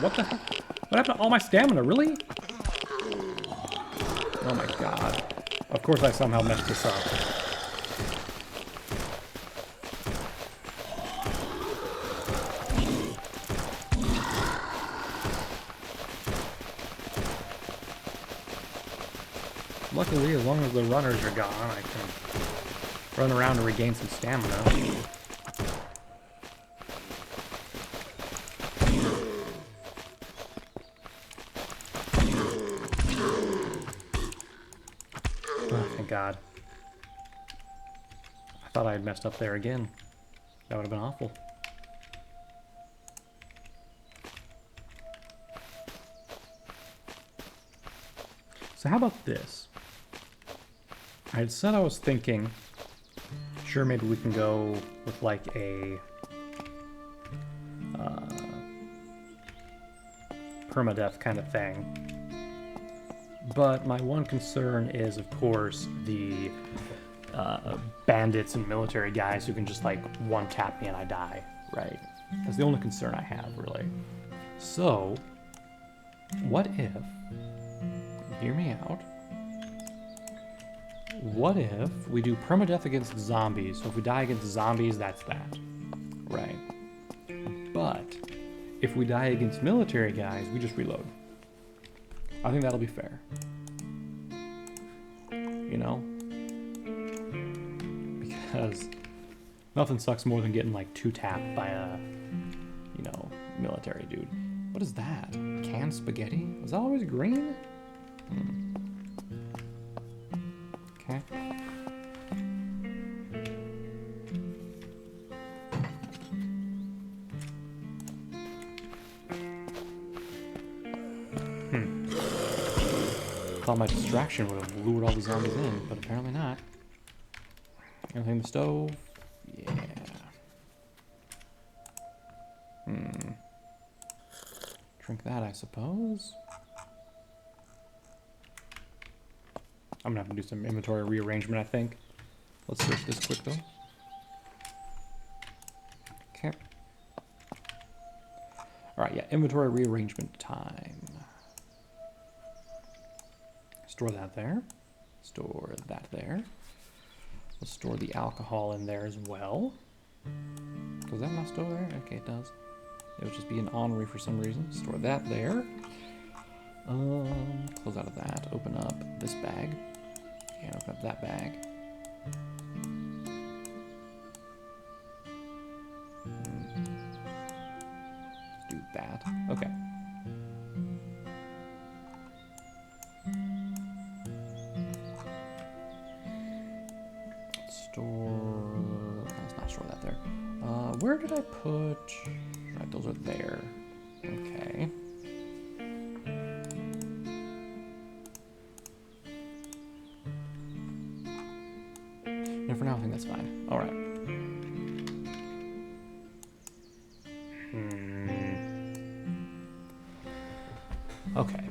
What the heck? What happened to all my stamina? Really? Oh my god. Of course I somehow messed this up. Luckily, as long as the runners are gone, I can run around and regain some stamina. God. I thought I had messed up there again. That would have been awful. So how about this? I had said I was thinking, sure, maybe we can go with like a permadeath kind of thing. But my one concern is, of course, the bandits and military guys who can just, like, one-tap me and I die, right? That's the only concern I have, really. So, what if, hear me out, what if we do permadeath against zombies? So if we die against zombies, that's that, right? But if we die against military guys, we just reload. I think that'll be fair. You know? Because nothing sucks more than getting like two-tapped by a, you know, military dude. What is that? Canned spaghetti? Was that always green? Okay. Thought my distraction would have lured all the zombies in, but apparently not. Anything in the stove? Yeah. Drink that, I suppose. I'm gonna have to do some inventory rearrangement, I think. Let's search this quick, though. Okay. Alright, yeah, inventory rearrangement time. Store that there. Store that there. Let's store the alcohol in there as well. Does that not store there? Okay, it does. It would just be an ornery for some reason. Store that there. Close out of that. Open up this bag. And open up that bag. Do that. Okay. Let's not store that there. Where did I put... Right, those are there. Okay. And for now, I think that's fine. Alright. Okay.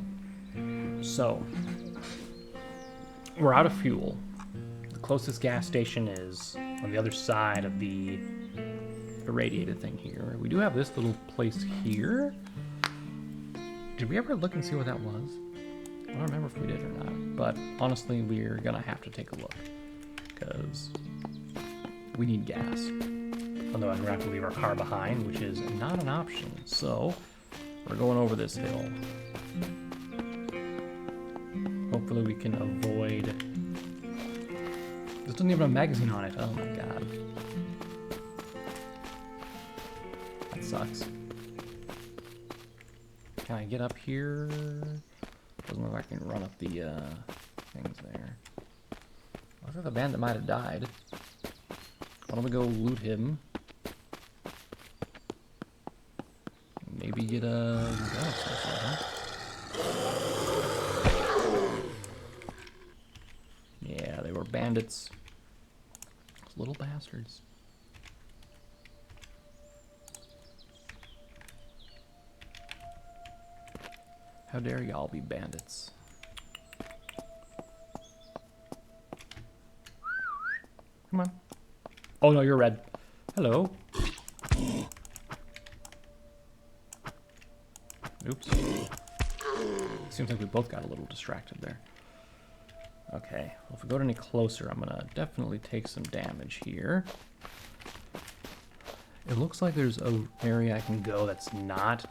So, we're out of fuel. The closest gas station is on the other side of the irradiated thing here. We do have this little place here. Did we ever look and see what that was? I don't remember if we did or not, but honestly, we're gonna have to take a look because we need gas. Otherwise, we're going to have to leave our car behind, which is not an option. So, we're going over this hill. Hopefully we can avoid... This doesn't even have a magazine on it. Oh my god. That sucks. Can I get up here? Doesn't look like I can run up the things there. I thought the bandit might have died. Why don't we go loot him? Maybe get a gun of some sort, huh? Yeah, they were bandits. Those little bastards. How dare y'all be bandits? Come on. Oh no, you're red. Hello. Oops. Seems like we both got a little distracted there. Okay, well, if we go any closer, I'm gonna definitely take some damage here. It looks like there's an area I can go that's not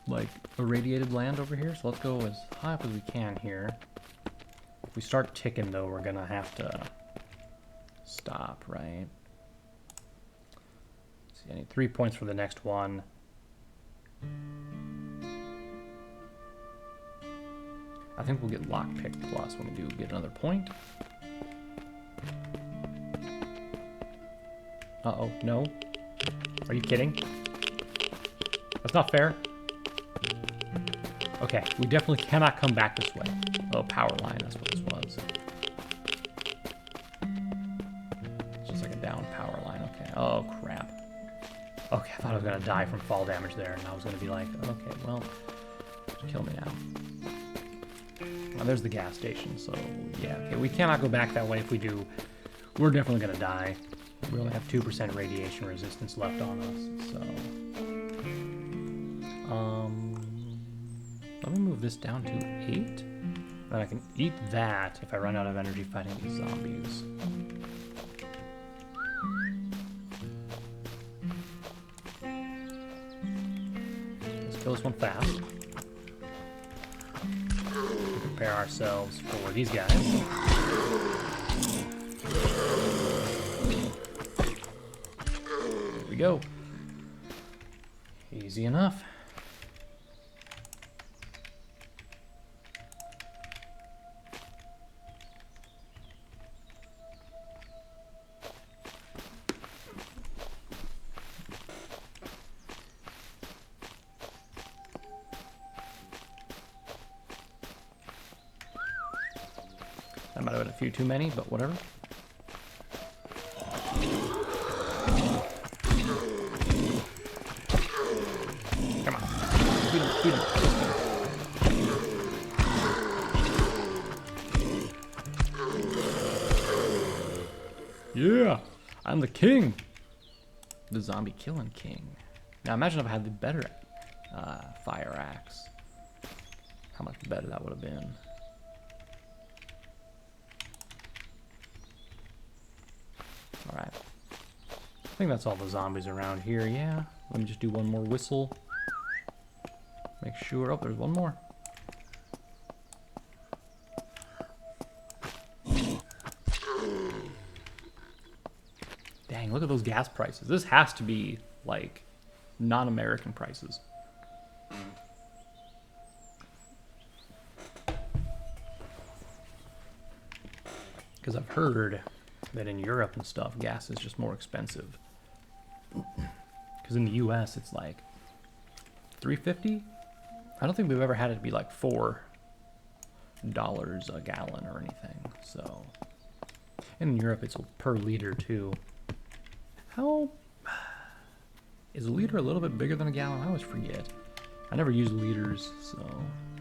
like irradiated land over here, so let's go as high up as we can here. If we start ticking though, we're gonna have to stop, right? Let's see, I need 3 points for the next one. I think we'll get lockpick plus when we do get another point. Uh-oh, no. Are you kidding? That's not fair. Okay, we definitely cannot come back this way. Oh, power line, that's what this was. It's just like a down power line, okay. Oh, crap. Okay, I thought I was gonna die from fall damage there, and I was gonna be like, okay, well, just kill me now. Oh, there's the gas station, so yeah, okay, we cannot go back that way. If we do, we're definitely gonna die. We only have 2% radiation resistance left on us, so... let me move this down to 8. Then I can eat that if I run out of energy fighting these zombies. Let's kill this one fast. Prepare ourselves for these guys. There we go. Easy enough. That might have been a few too many, but whatever. Come on. Beat him, beat him. Yeah, I'm the king. The zombie killing king. Now imagine if I had the better fire axe. How much better that would have been. Alright. I think that's all the zombies around here, yeah. Let me just do one more whistle. Make sure. Oh, there's one more. Dang, look at those gas prices. This has to be, like, non-American prices. Because I've heard that in Europe and stuff, gas is just more expensive. Because in the US, it's like $3.50. I don't think we've ever had it be like $4 a gallon or anything. So, and in Europe, it's per liter too. How is a liter a little bit bigger than a gallon? I always forget. I never use liters, so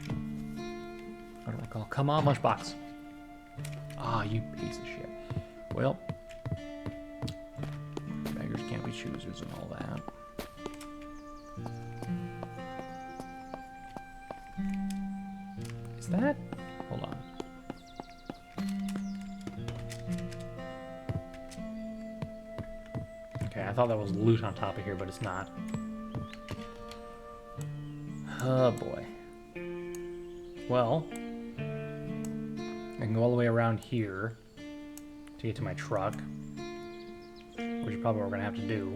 I don't recall. Come on, Lunchbox. Ah, you piece of shit. Well, beggars can't be choosers and all that. Is that? Hold on. Okay, I thought that was loot on top of here, but it's not. Oh boy. Well, I can go all the way around here to get to my truck, which is probably what we're gonna have to do.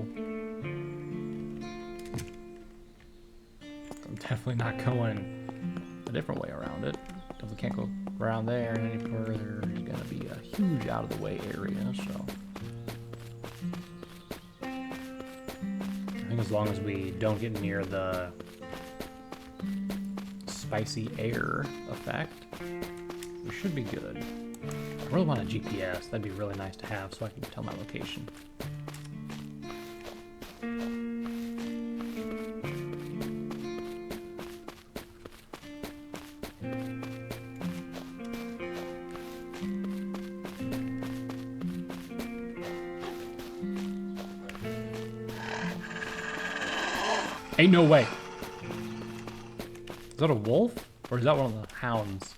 I'm definitely not going a different way around it. Definitely can't go around there any further. It's gonna be a huge out of the way area, so. I think as long as we don't get near the spicy air effect, we should be good. I really want a GPS. That'd be really nice to have so I can tell my location. Ain't no way. Is that a wolf? Or is that one of the hounds?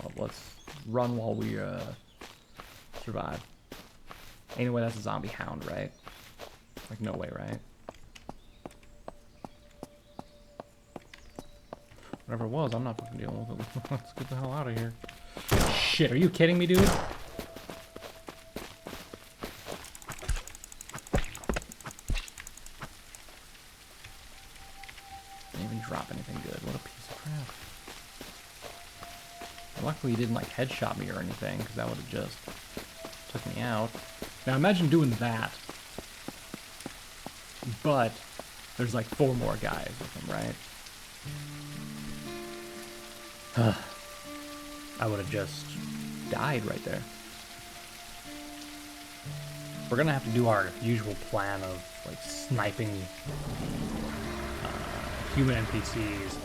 Well, let's run while we survive. Ain't no way that's a zombie hound, right? Like, no way, right? Whatever it was, I'm not fucking dealing with it. Let's get the hell out of here. Shit, are you kidding me, dude? Drop anything good. What a piece of crap. Luckily he didn't like headshot me or anything, because that would have just took me out. Now imagine doing that, but there's like 4 more guys with him, right? I would have just died right there. We're gonna have to do our usual plan of like sniping human NPCs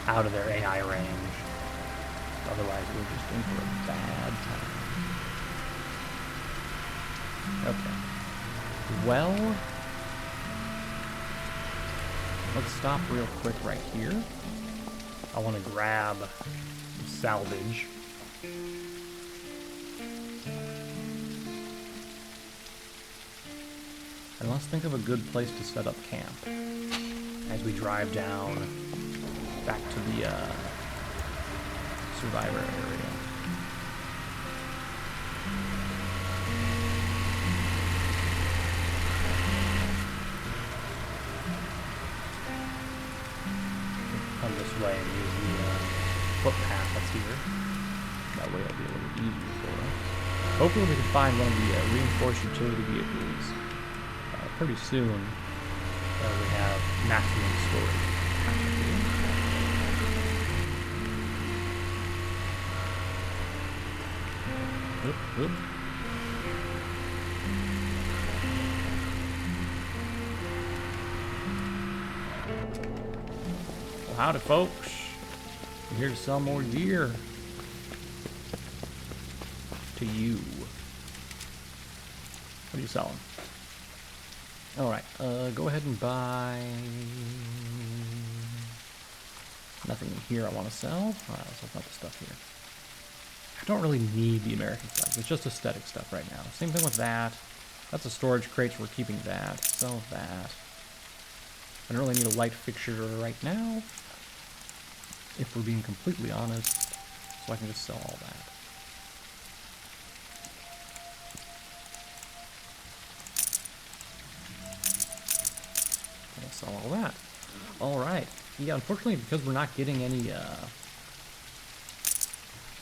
out of their AI range. Otherwise, we're just in for a bad time. Okay. Well, let's stop real quick right here. I want to grab salvage. And let's think of a good place to set up camp as we drive down back to the survivor area. Come this way and use the footpath that's here. That way it'll be a little easier for us. Hopefully we can find one of the reinforced utility vehicles pretty soon. We have maximum storage. Oop, oop. Well, howdy, folks. I'm here to sell more gear to you. What are you selling? Alright, go ahead and buy... Nothing in here I want to sell. Alright, let's open up the stuff here. I don't really need the American flag. It's just aesthetic stuff right now. Same thing with that. That's a storage crate, so we're keeping that. Sell that. I don't really need a light fixture right now, if we're being completely honest. So I can just sell all that. Sell all that. Alright. Yeah, unfortunately, because we're not getting any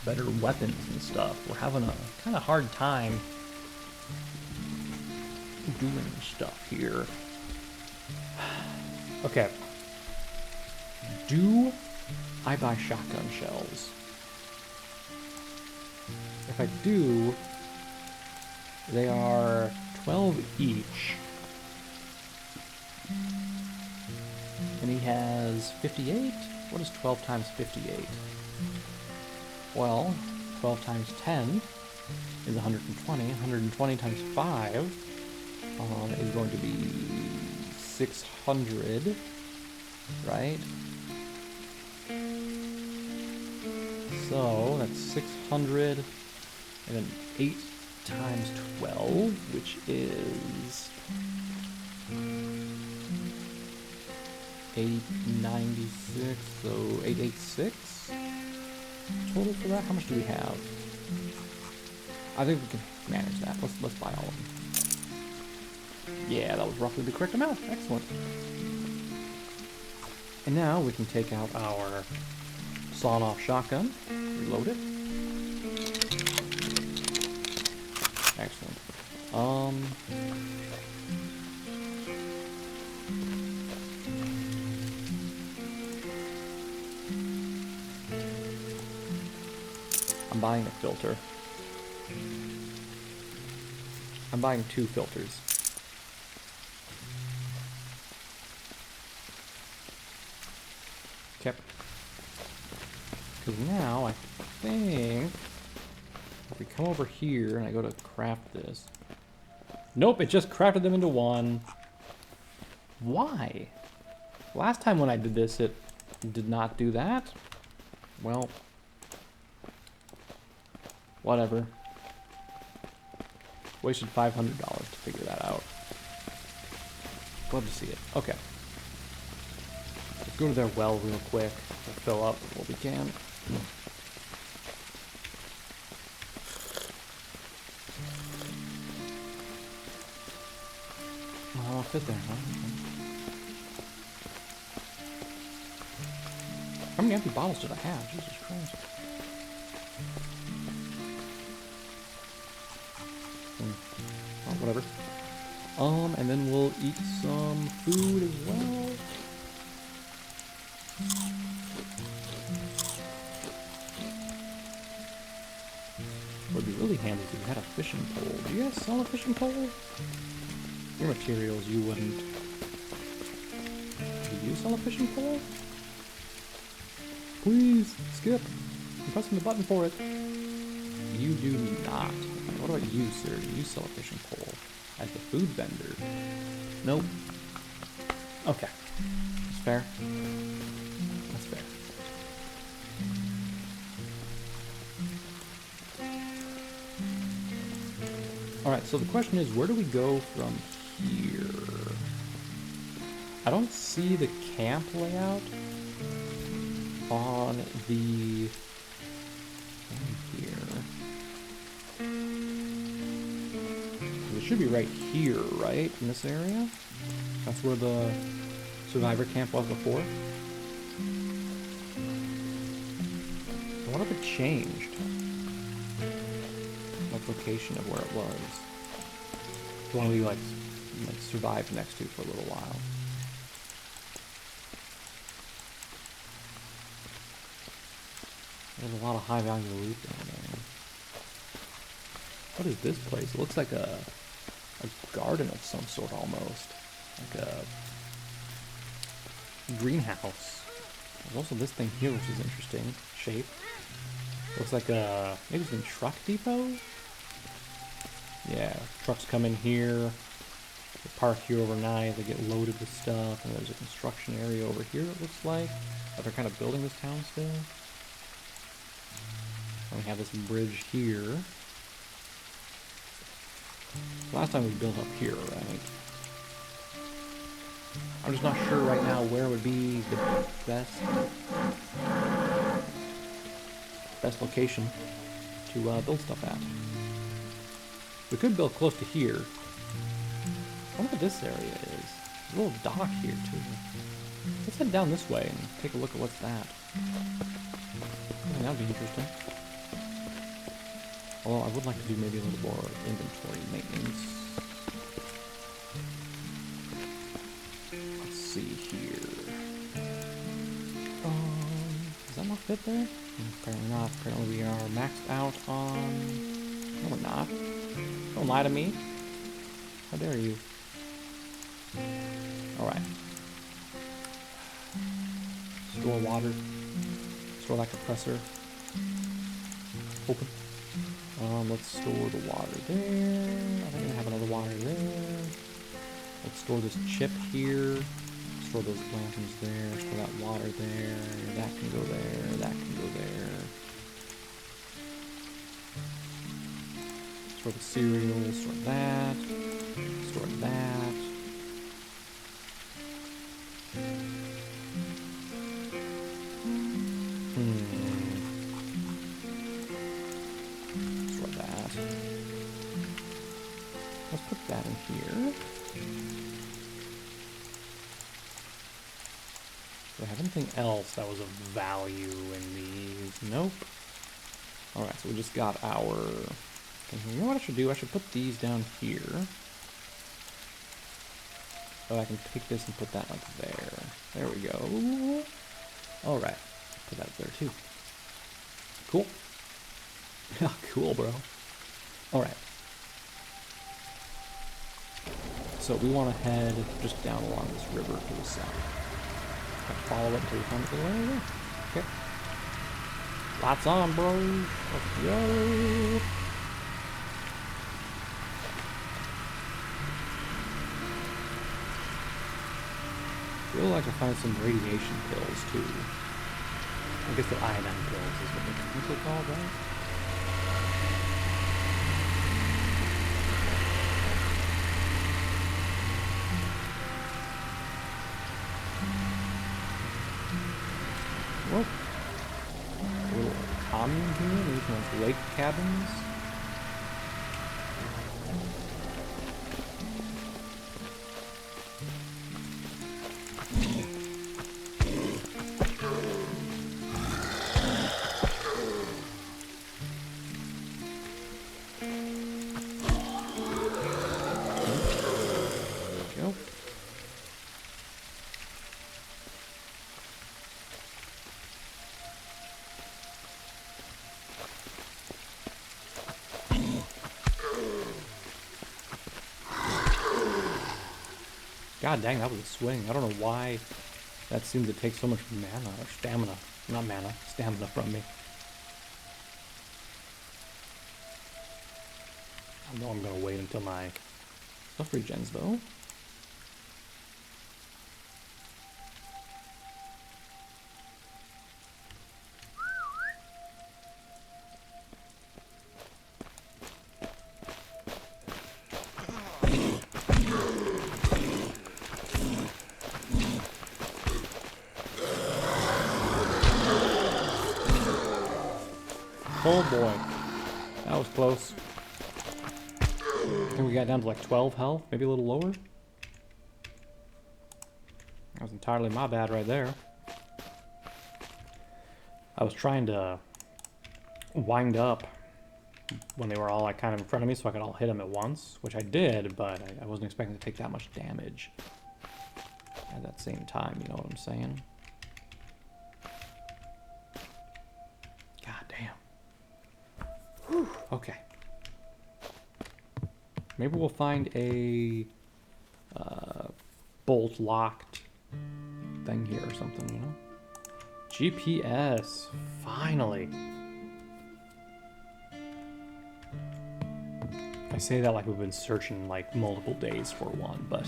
better weapons and stuff, we're having a kind of hard time doing stuff here. Okay. Do I buy shotgun shells? If I do, they are 12 each. And he has 58? What is 12 times 58? Well, 12 times 10 is 120. 120 times 5 is going to be 600, right? So that's 600 and then 8 times 12, which is 896, so 886 total for that. How much do we have? I think we can manage that. Let's buy all of them. Yeah, that was roughly the correct amount. Excellent. And now we can take out our sawed-off shotgun, reload it. Excellent. I'm buying a filter. I'm buying 2 filters. Okay. Because now I think if we come over here and I go to craft this. Nope, it just crafted them into 1. Why? Last time when I did this, it did not do that. Well, whatever. Wasted $500 to figure that out. Glad to see it. Okay. Let's go to their well real quick. We'll fill up what we can. Well, I'll fit there, huh? How many empty bottles did I have? Jesus Christ. Oh, whatever. And then we'll eat some food as well. Would be really handy if you had a fishing pole. Do you guys sell a fishing pole? Your materials, you wouldn't. Do you sell a fishing pole? Please, skip. I'm pressing the button for it. You do not. What about you, sir? Do you sell a fishing pole? As the food vendor? Nope. Okay. That's fair. That's fair. Alright, so the question is, where do we go from here? I don't see the camp layout on the thing here. It should be right here, right? In this area? That's where the survivor camp was before. I wonder if it changed. Like location of where it was. The one we like survived next to for a little while. There's a lot of high value loot down there. What is this place? It looks like a garden of some sort almost. Like a greenhouse. There's also this thing here which is interesting shape. Looks like a maybe it's a truck depot? Yeah, trucks come in here. They park here overnight, they get loaded with stuff, and there's a construction area over here it looks like. But they're kind of building this town still. And we have this bridge here. Last time we built up here, right? I'm just not sure right now where would be the best location to build stuff at. We could build close to here. I wonder what this area is. There's a little dock here too. Let's head down this way and take a look at what's that. Yeah, that'd be interesting. Although I would like to do maybe a little more inventory maintenance. Let's see here. Does that not fit there? Apparently not. Apparently we are maxed out on... No, we're not. Don't lie to me. How dare you? Alright. Store water. Store that compressor. Open. Let's store the water there. I think I have another water there. Let's store this chip here. Store those lanterns there. Store that water there. That can go there. That can go there. Store the cereal, store that, store that. Store that. Let's put that in here. Do I have anything else that was of value in these? Nope. Alright, so we just got our... Okay, you know what I should do? I should put these down here. So I can take this and put that up there. There we go. Alright. Put that up there too. Cool. Cool, bro. Alright. So we want to head just down along this river to the south. Follow it until we find the way. Okay. Lights on, bro. Let's go. I feel like I find some radiation pills too. I guess they're iodine pills is what they're technically called, right? Whoa. A little commune here. These ones lake cabins. God dang, that was a swing. I don't know why that seemed to take so much mana or stamina. Not mana, stamina from me. I know I'm gonna wait until my stuff regens though. Oh boy, that was close. I think we got down to like 12 health, maybe a little lower. That was entirely my bad right there. I was trying to wind up when they were all like kind of in front of me so I could all hit them at once, which I did, but I wasn't expecting to take that much damage at that same time, you know what I'm saying? God damn. Whew, okay. Maybe we'll find a bolt-locked thing here or something, you know? GPS, finally. I say that like we've been searching like multiple days for one, but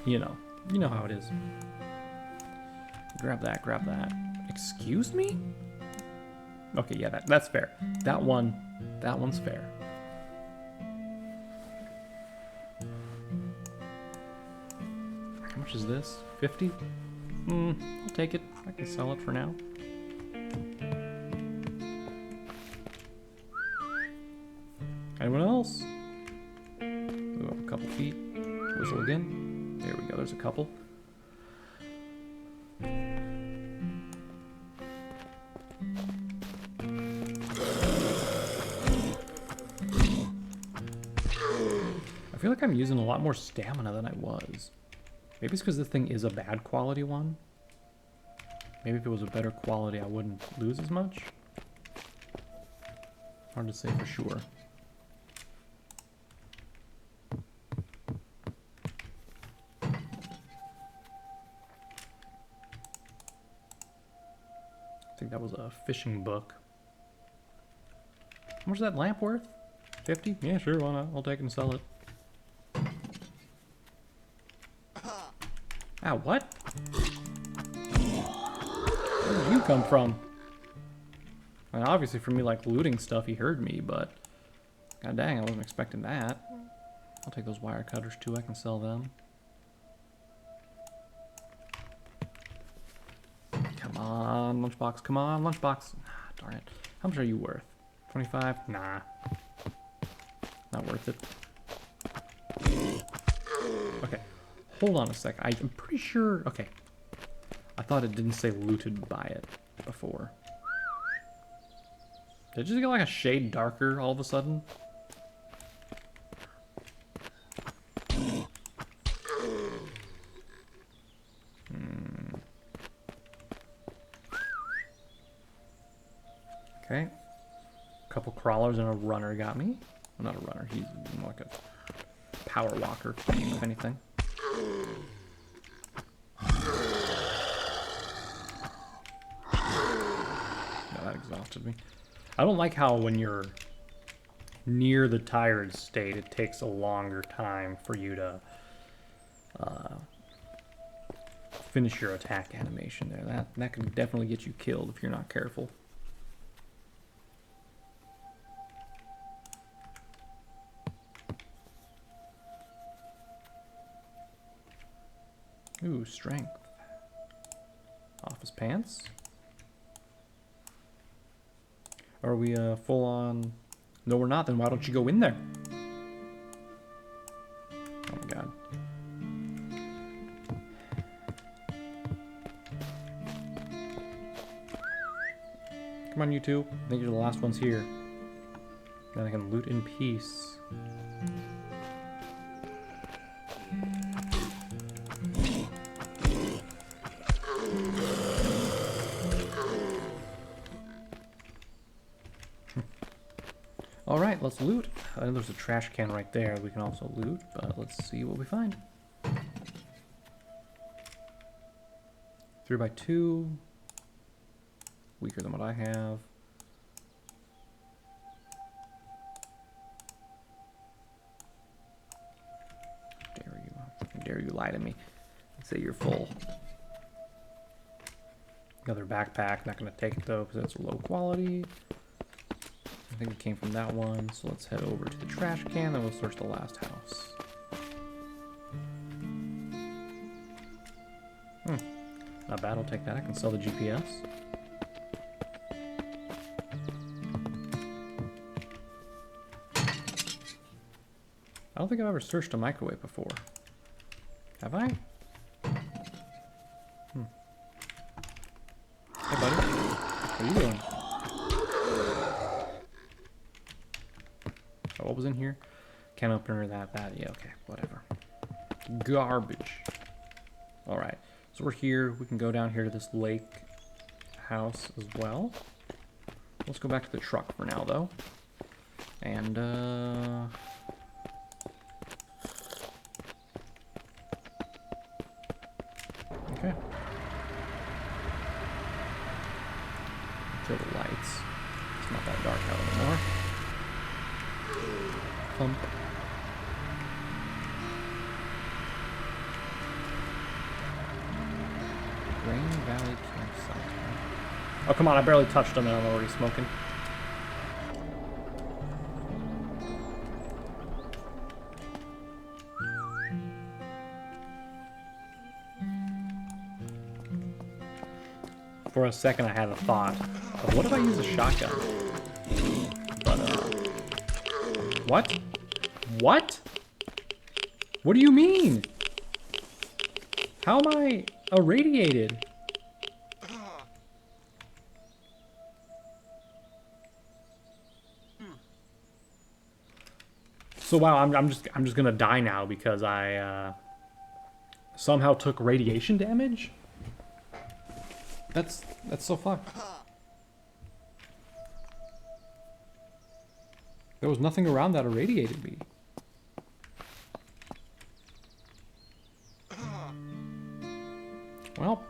you know how it is. Grab that, grab that. Excuse me? Okay, yeah, that's fair. That one's fair. How much is this? 50? I'll take it. I can sell it for now. Anyone else? Move up a couple feet. Whistle again. There we go, there's a couple. I feel like I'm using a lot more stamina than I was. Maybe it's because this thing is a bad quality one. Maybe if it was a better quality, I wouldn't lose as much. Hard to say for sure. I think that was a fishing book. How much is that lamp worth? 50? Yeah, sure, why not? I'll take it and sell it. Ow, what? Where did you come from? I mean, obviously for me, like, looting stuff, he heard me, but... God dang, I wasn't expecting that. I'll take those wire cutters, too. I can sell them. Come on, lunchbox. Come on, lunchbox. Ah, darn it. How much are you worth? 25? Nah. Not worth it. Okay. Hold on a sec. I'm pretty sure... Okay. I thought it didn't say looted by it before. Did it just get like a shade darker all of a sudden? Okay. A couple crawlers and a runner got me. Well, not a runner. He's more like a power walker, if anything. No, that exhausted me. I don't like how when you're near the tired state, it takes a longer time for you to finish your attack animation there. That can definitely get you killed if you're not careful. Ooh, strength. Office pants. Are we full on? No, we're not. Then why don't you go in there? Oh my god. Come on, you two. I think you're the last ones here. Then I can loot in peace. Alright, let's loot. I know there's a trash can right there we can also loot, but let's see what we find. 3x2. Weaker than what I have. Dare you lie to me and say you're full. Another backpack, not gonna take it though because that's low quality. I think it came from that one, so let's head over to the trash can, then we'll search the last house. Not bad, I'll take that. I can sell the GPS. I don't think I've ever searched a microwave before. Have I? Hey, buddy. What are you doing? Oh, what was in here? Can opener, that. Yeah, okay, whatever. Garbage. Alright, so we're here. We can go down here to this lake house as well. Let's go back to the truck for now, though. And, okay. Kill the lights. It's not that dark out anymore. Pump. Rain Valley Campsite. Oh, come on, I barely touched them and I'm already smoking. For a second I had a thought of what if I use a shotgun? But, what? What? What do you mean? How am I irradiated? So wow, I'm just gonna die now because I somehow took radiation damage? That's so fucked. There was nothing around that irradiated me. Well.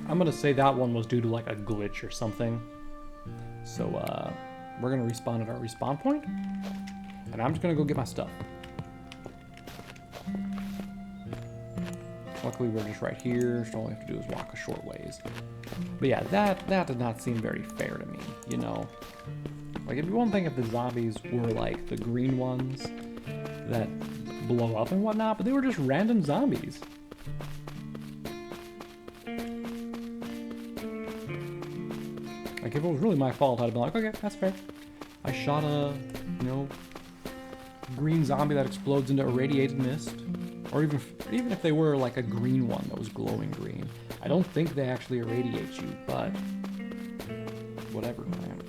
I'm gonna say that one was due to like a glitch or something. So we're gonna respawn at our respawn point, and I'm just gonna go get my stuff. Luckily, we're just right here, so all we have to do is walk a short ways. But yeah, that did not seem very fair to me, you know? Like, it'd be one thing if the zombies were, like, the green ones that blow up and whatnot, but they were just random zombies. Like, if it was really my fault, I'd have been like, okay, that's fair. I shot a, you know, green zombie that explodes into irradiated mist. Or even if they were, like, a green one that was glowing green. I don't think they actually irradiate you, but whatever, man.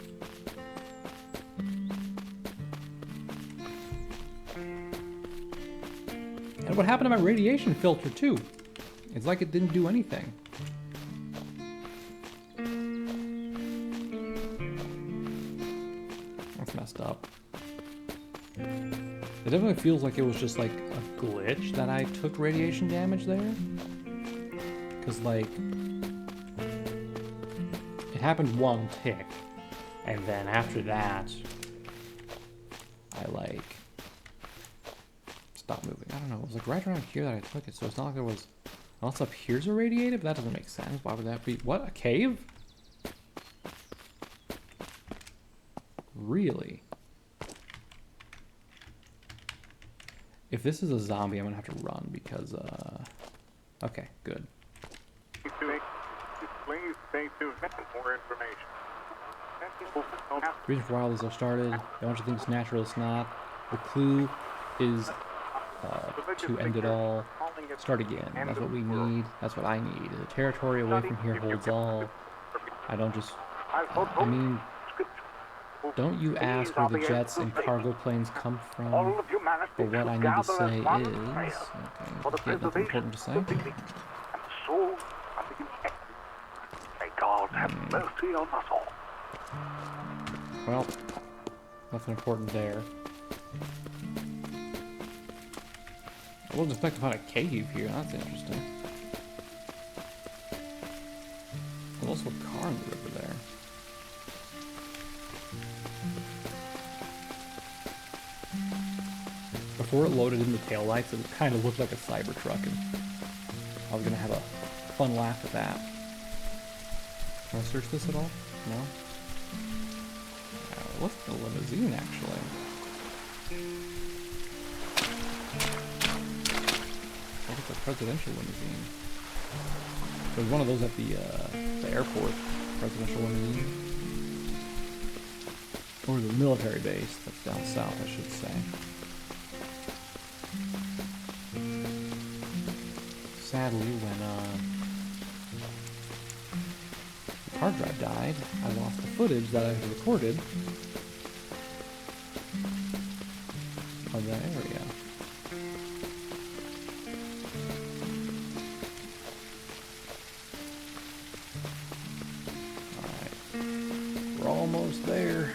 And what happened to my radiation filter, too? It's like it didn't do anything. That's messed up. It definitely feels like it was just like a glitch that I took radiation damage there. Because, like, it happened one tick. And then after that, I, like, stopped moving. I don't know. It was like right around here that I took it. So it's not like there was... Unless up here's irradiated, but that doesn't make sense. Why would that be? What? A cave? Really? If this is a zombie, I'm gonna have to run because, okay, good. Please stay tuned for more information. The reason for why all these are started, I want you to think it's natural, it's not. The clue is to end it all. Start again. That's what we need. That's what I need. The territory away from here holds all. I don't just... I mean... Don't you ask where the jets and cargo planes come from, but what I need to say is... Okay, yeah, nothing important to say. May God have mercy on us all. Well, nothing important there. I wasn't expecting to find a cave here. That's interesting. There's also a car in the river there. Before it loaded in the taillights, it kind of looked like a Cybertruck, and I was gonna have a fun laugh at that. Can I search this at all? No? What's the limousine, actually? I think it's a presidential limousine. There's one of those at the airport. Presidential limousine. Or the military base. That's down south, I should say. Sadly, when the hard drive died, I lost the footage that I had recorded of that area. Alright, we're almost there.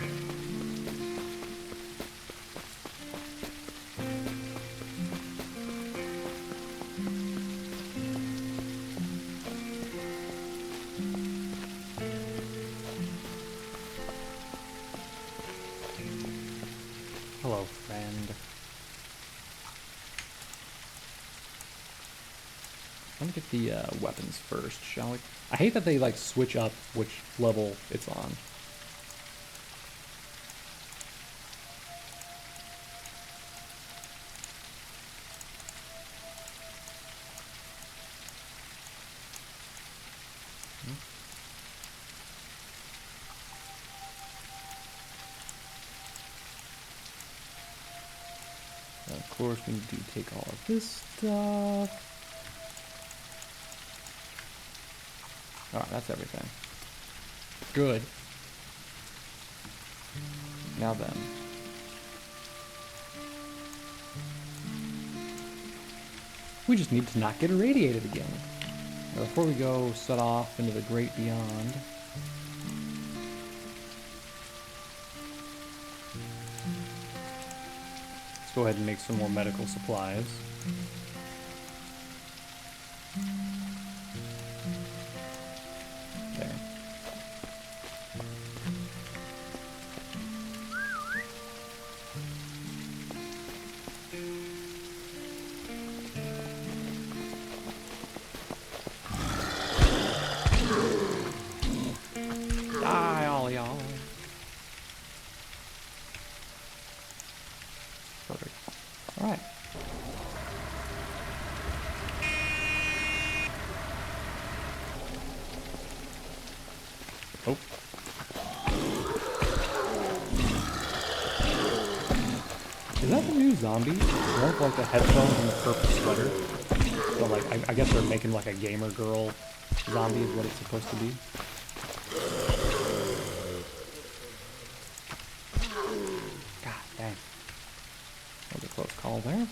Hello, friend. Let me get the weapons first, shall we? I hate that they like switch up which level it's on. Of course, we need to take all of this stuff. Alright, that's everything. Good. Now then. We just need to not get irradiated again. Now, before we go set off into the great beyond, let's go ahead and make some more medical supplies. There. two zombies. One with like the headphones and the purple sweater. So like, I guess they're making like a gamer girl zombie is what it's supposed to be. God dang. That was a close call there.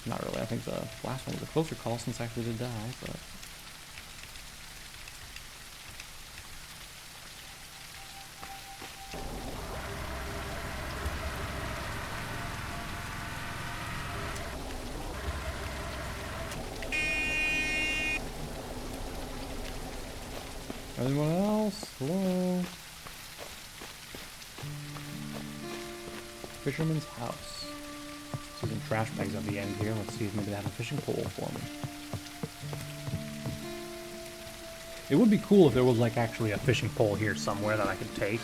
Not really. I think the last one was a closer call since I actually did die, but... Anyone else? Hello? Fisherman's house. See some trash bags at the end here. Let's see if maybe they have a fishing pole for me. It would be cool if there was like actually a fishing pole here somewhere that I could take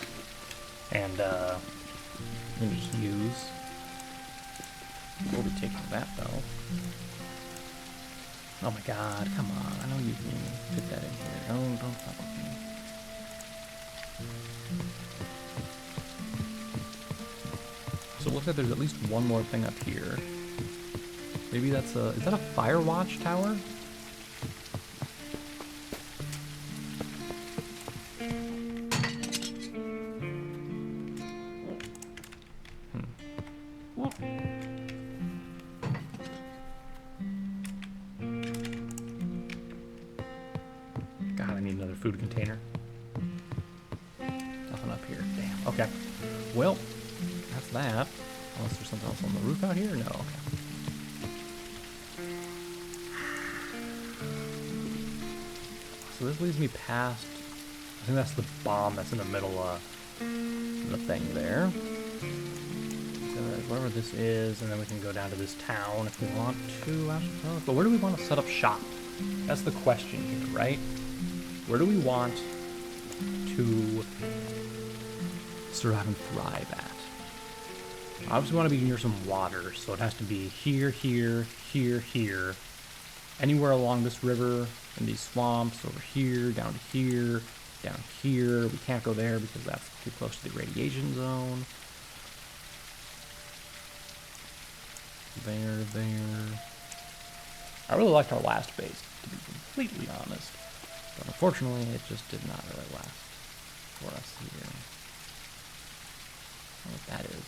and just use. We'll be taking that though. Oh my god, come on. I know you can fit that in here. Don't fuck with me. So it looks like there's at least one more thing up here. Maybe that's a... Is that a fire watch tower? God, I need another food container. Nothing up here. Damn. Okay. Well, that's that. Unless there's something else on the roof out here? No. Okay. So this leads me past... I think that's the bomb that's in the middle of the thing there. So wherever this is, and then we can go down to this town if we want to, I suppose. But where do we want to set up shop? That's the question here, right? Where do we want to survive and thrive at? Obviously we want to be near some water, so it has to be here, here, here, here. Anywhere along this river, in these swamps, over here, down here, down here. We can't go there because that's too close to the radiation zone. There. I really liked our last base, to be completely honest. But unfortunately, it just did not really last for us here. I don't know what that is.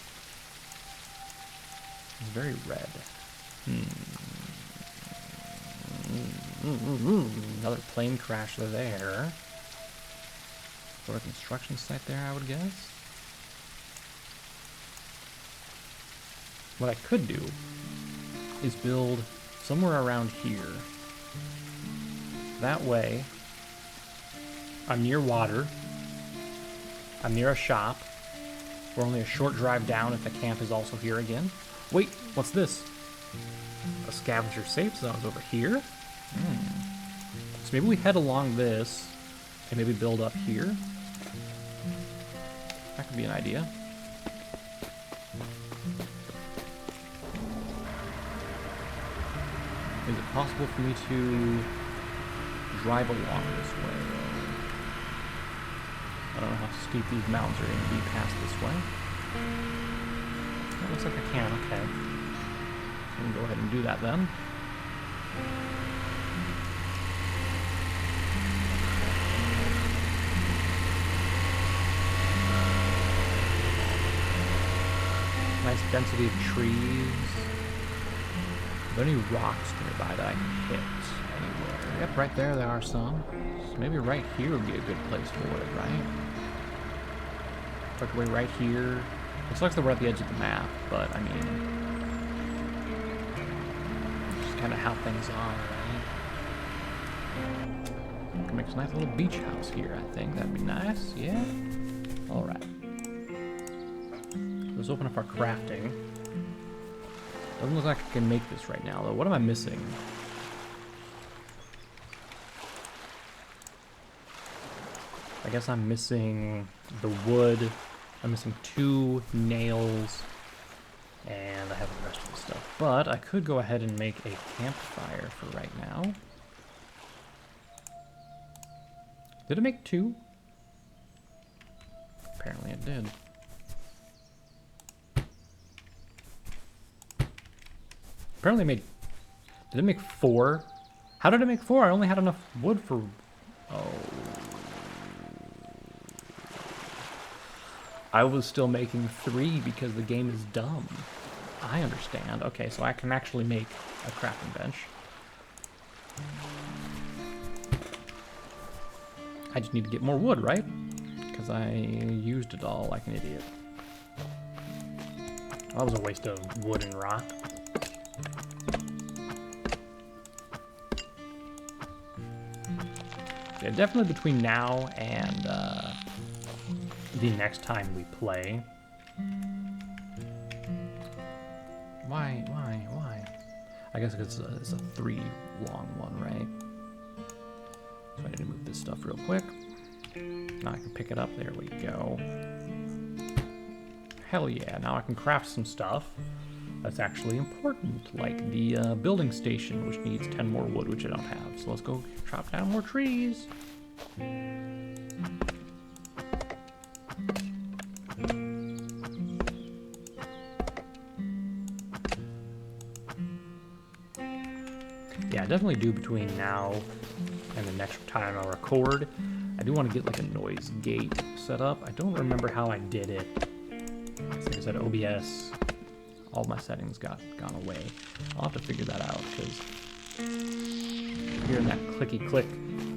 It's very red. Another plane crash there. Sort of construction site there, I would guess. What I could do is build somewhere around here. That way, I'm near water. I'm near a shop. We're only a short drive down if the camp is also here again. Wait, what's this? A scavenger safe zone's over here? So maybe we head along this and maybe build up here. That could be an idea. Is it possible for me to drive along this way? I don't know how steep these mountains are going to be past this way. That looks like I can, okay. So we can go ahead and do that then. Nice density of trees. Are there any rocks nearby that I can hit anywhere? Yep, right there are some. So maybe right here would be a good place for it, right? Tucked away right here. Looks like we're at the edge of the map, but I mean, just kind of how things are, right? We can make a nice little beach house here, I think. That'd be nice, yeah? Alright. Let's open up our crafting. Doesn't look like I can make this right now, though. What am I missing? I guess I'm missing the wood. I'm missing 2 nails. And I have the rest of the stuff. But I could go ahead and make a campfire for right now. Did it make 2? Apparently it did. Apparently it made... Did it make 4? How did it make 4? I only had enough wood for... Oh. I was still making 3 because the game is dumb. I understand. Okay, so I can actually make a crafting bench. I just need to get more wood, right? Because I used it all like an idiot. That was a waste of wood and rock. Yeah, definitely between now and the next time we play. Why? I guess it's a 3 long one, right? So I need to move this stuff real quick. Now I can pick it up. There we go. Hell yeah, now I can craft some stuff that's actually important, like the building station, which needs 10 more wood, which I don't have. So let's go chop down more trees. Yeah, I definitely do between now and the next time I record. I do want to get like a noise gate set up. I don't remember how I did it. Like I said, OBS, all my settings gone away. I'll have to figure that out because hearing that clicky click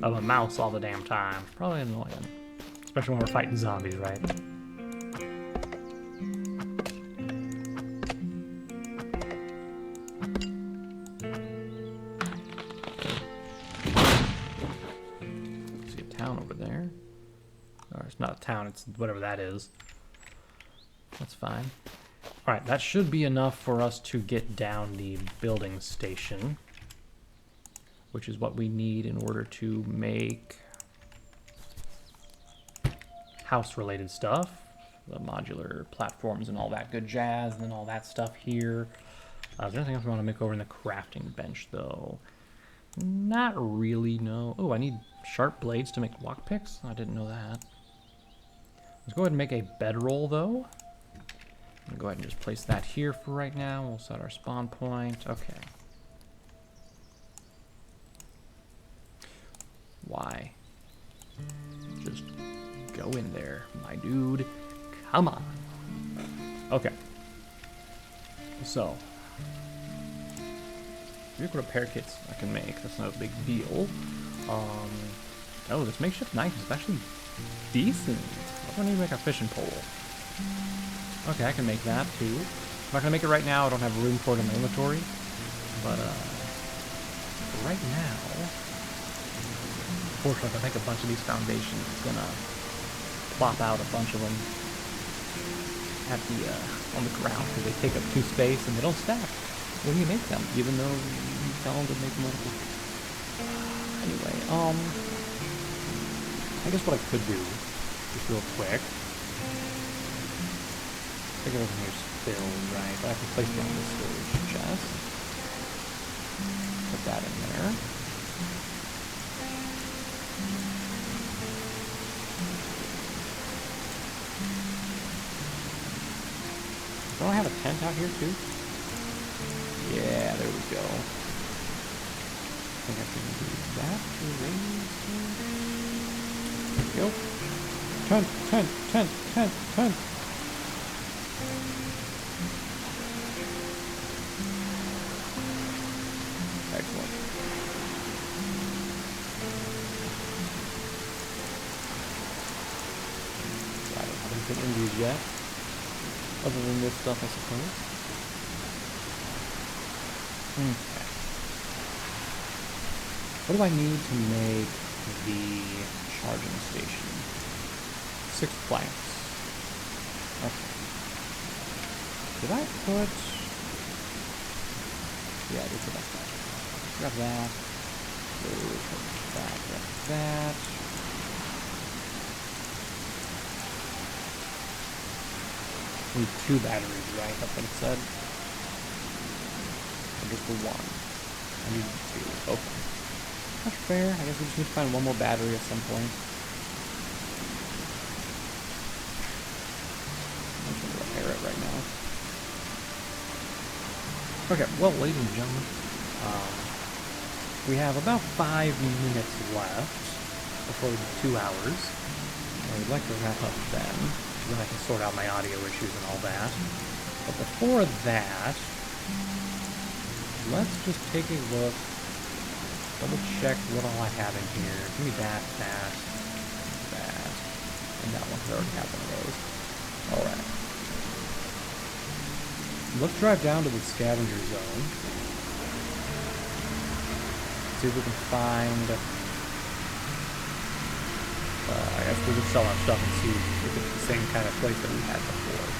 of a mouse all the damn time is probably annoying. Especially when we're fighting zombies, right? See a town over there. Or it's not a town, it's whatever that is. That's fine. Alright, that should be enough for us to get down the building station, which is what we need in order to make house-related stuff, the modular platforms and all that good jazz, and then all that stuff here. Is there anything else we want to make over in the crafting bench, though? Not really, no. Oh, I need sharp blades to make lockpicks? I didn't know that. Let's go ahead and make a bedroll, though. I'm gonna go ahead and just place that here for right now. We'll set our spawn point. Okay. Why? Just go in there, my dude. Come on. Okay. So, vehicle repair kits I can make. That's not a big deal. Oh, this makeshift knife is actually decent. I don't need to make a fishing pole. Okay, I can make that too. I'm not gonna make it right now. I don't have room for it in my inventory. But right now, fortunately, I think a bunch of these foundations is gonna plop out a bunch of them at the on the ground because they take up 2 space and they don't stack when you make them, even though you tell them to make multiple. Anyway, I guess what I could do, just real quick. I think everything here's filled, right? But I can place it on the storage chest. Put that in there. Don't I have a tent out here too? Yeah, there we go. I think I can do that to raise it. There we go. Tent, tent, tent, tent, tent. Excellent. I don't have anything in these yet. Other than this stuff, I suppose. Okay. What do I need to make the charging station? 6 planks. Okay. Did I put... Yeah, I did put that. Grab that. Grab that. We need 2 batteries, right? That's what it said. Or just the 1. I need 2. Okay. That's fair. I guess we just need to find 1 more battery at some point. Okay, well, ladies and gentlemen, we have about 5 minutes left before the 2 hours. I would like to wrap up then I can sort out my audio issues and all that. But before that, let's just take a look, double check what all I have in here. Give me that, and that one, 'cause I already have one of those. Alright. Let's drive down to the scavenger zone. See if we can find... I guess we'll just sell our stuff and see if it's the same kind of place that we had before.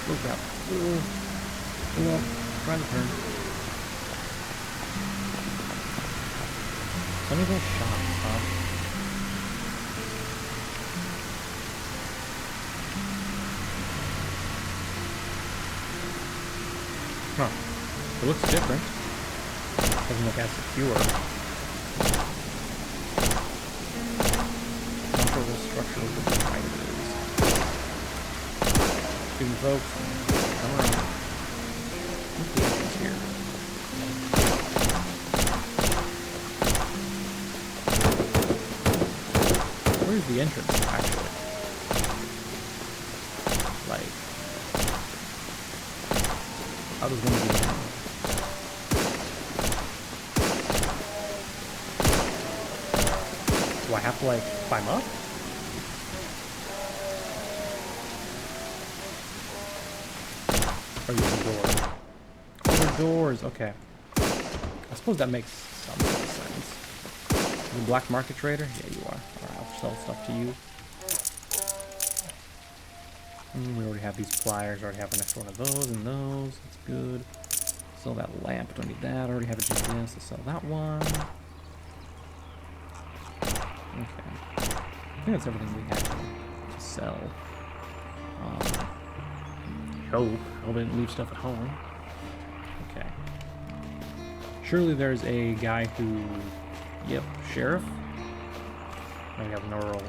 Look out. Well, try to turn. Some of those shops, huh? Huh. It looks different. Doesn't look as secure. Structural devices. Excuse me, folks. Come around. What's the entrance here? Where's the entrance, actually? Like, how does one do that? Do I have to, like, climb up? Or use the door? Oh, the doors, okay. I suppose that makes some sense. You a black market trader? Yeah, you are. Alright, I'll sell stuff to you. We already have these pliers, already have an extra one of those and those. That's good. Sell that lamp, don't need that. I already have a GPS, I'll sell that one. Okay. I think that's everything we have to sell. Hope I didn't leave stuff at home. Okay. Surely there's a guy who... Yep, sheriff. And we have an oral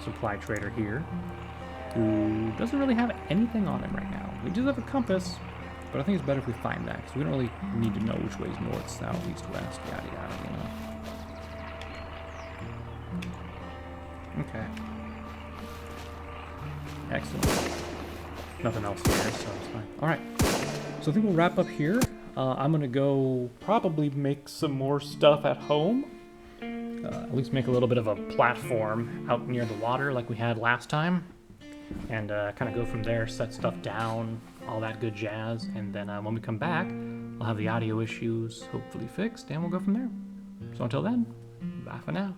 supply trader here who doesn't really have anything on him right now. We do have a compass, but I think it's better if we find that, because we don't really need to know which way is north, south, east, west, yada yada, you know. Okay. Excellent. Nothing else here, so it's fine. Alright. So I think we'll wrap up here. I'm gonna go probably make some more stuff at home. At least make a little bit of a platform out near the water like we had last time. And kind of go from there, set stuff down, all that good jazz. And then when we come back, I'll have the audio issues hopefully fixed, and we'll go from there. So until then, bye for now.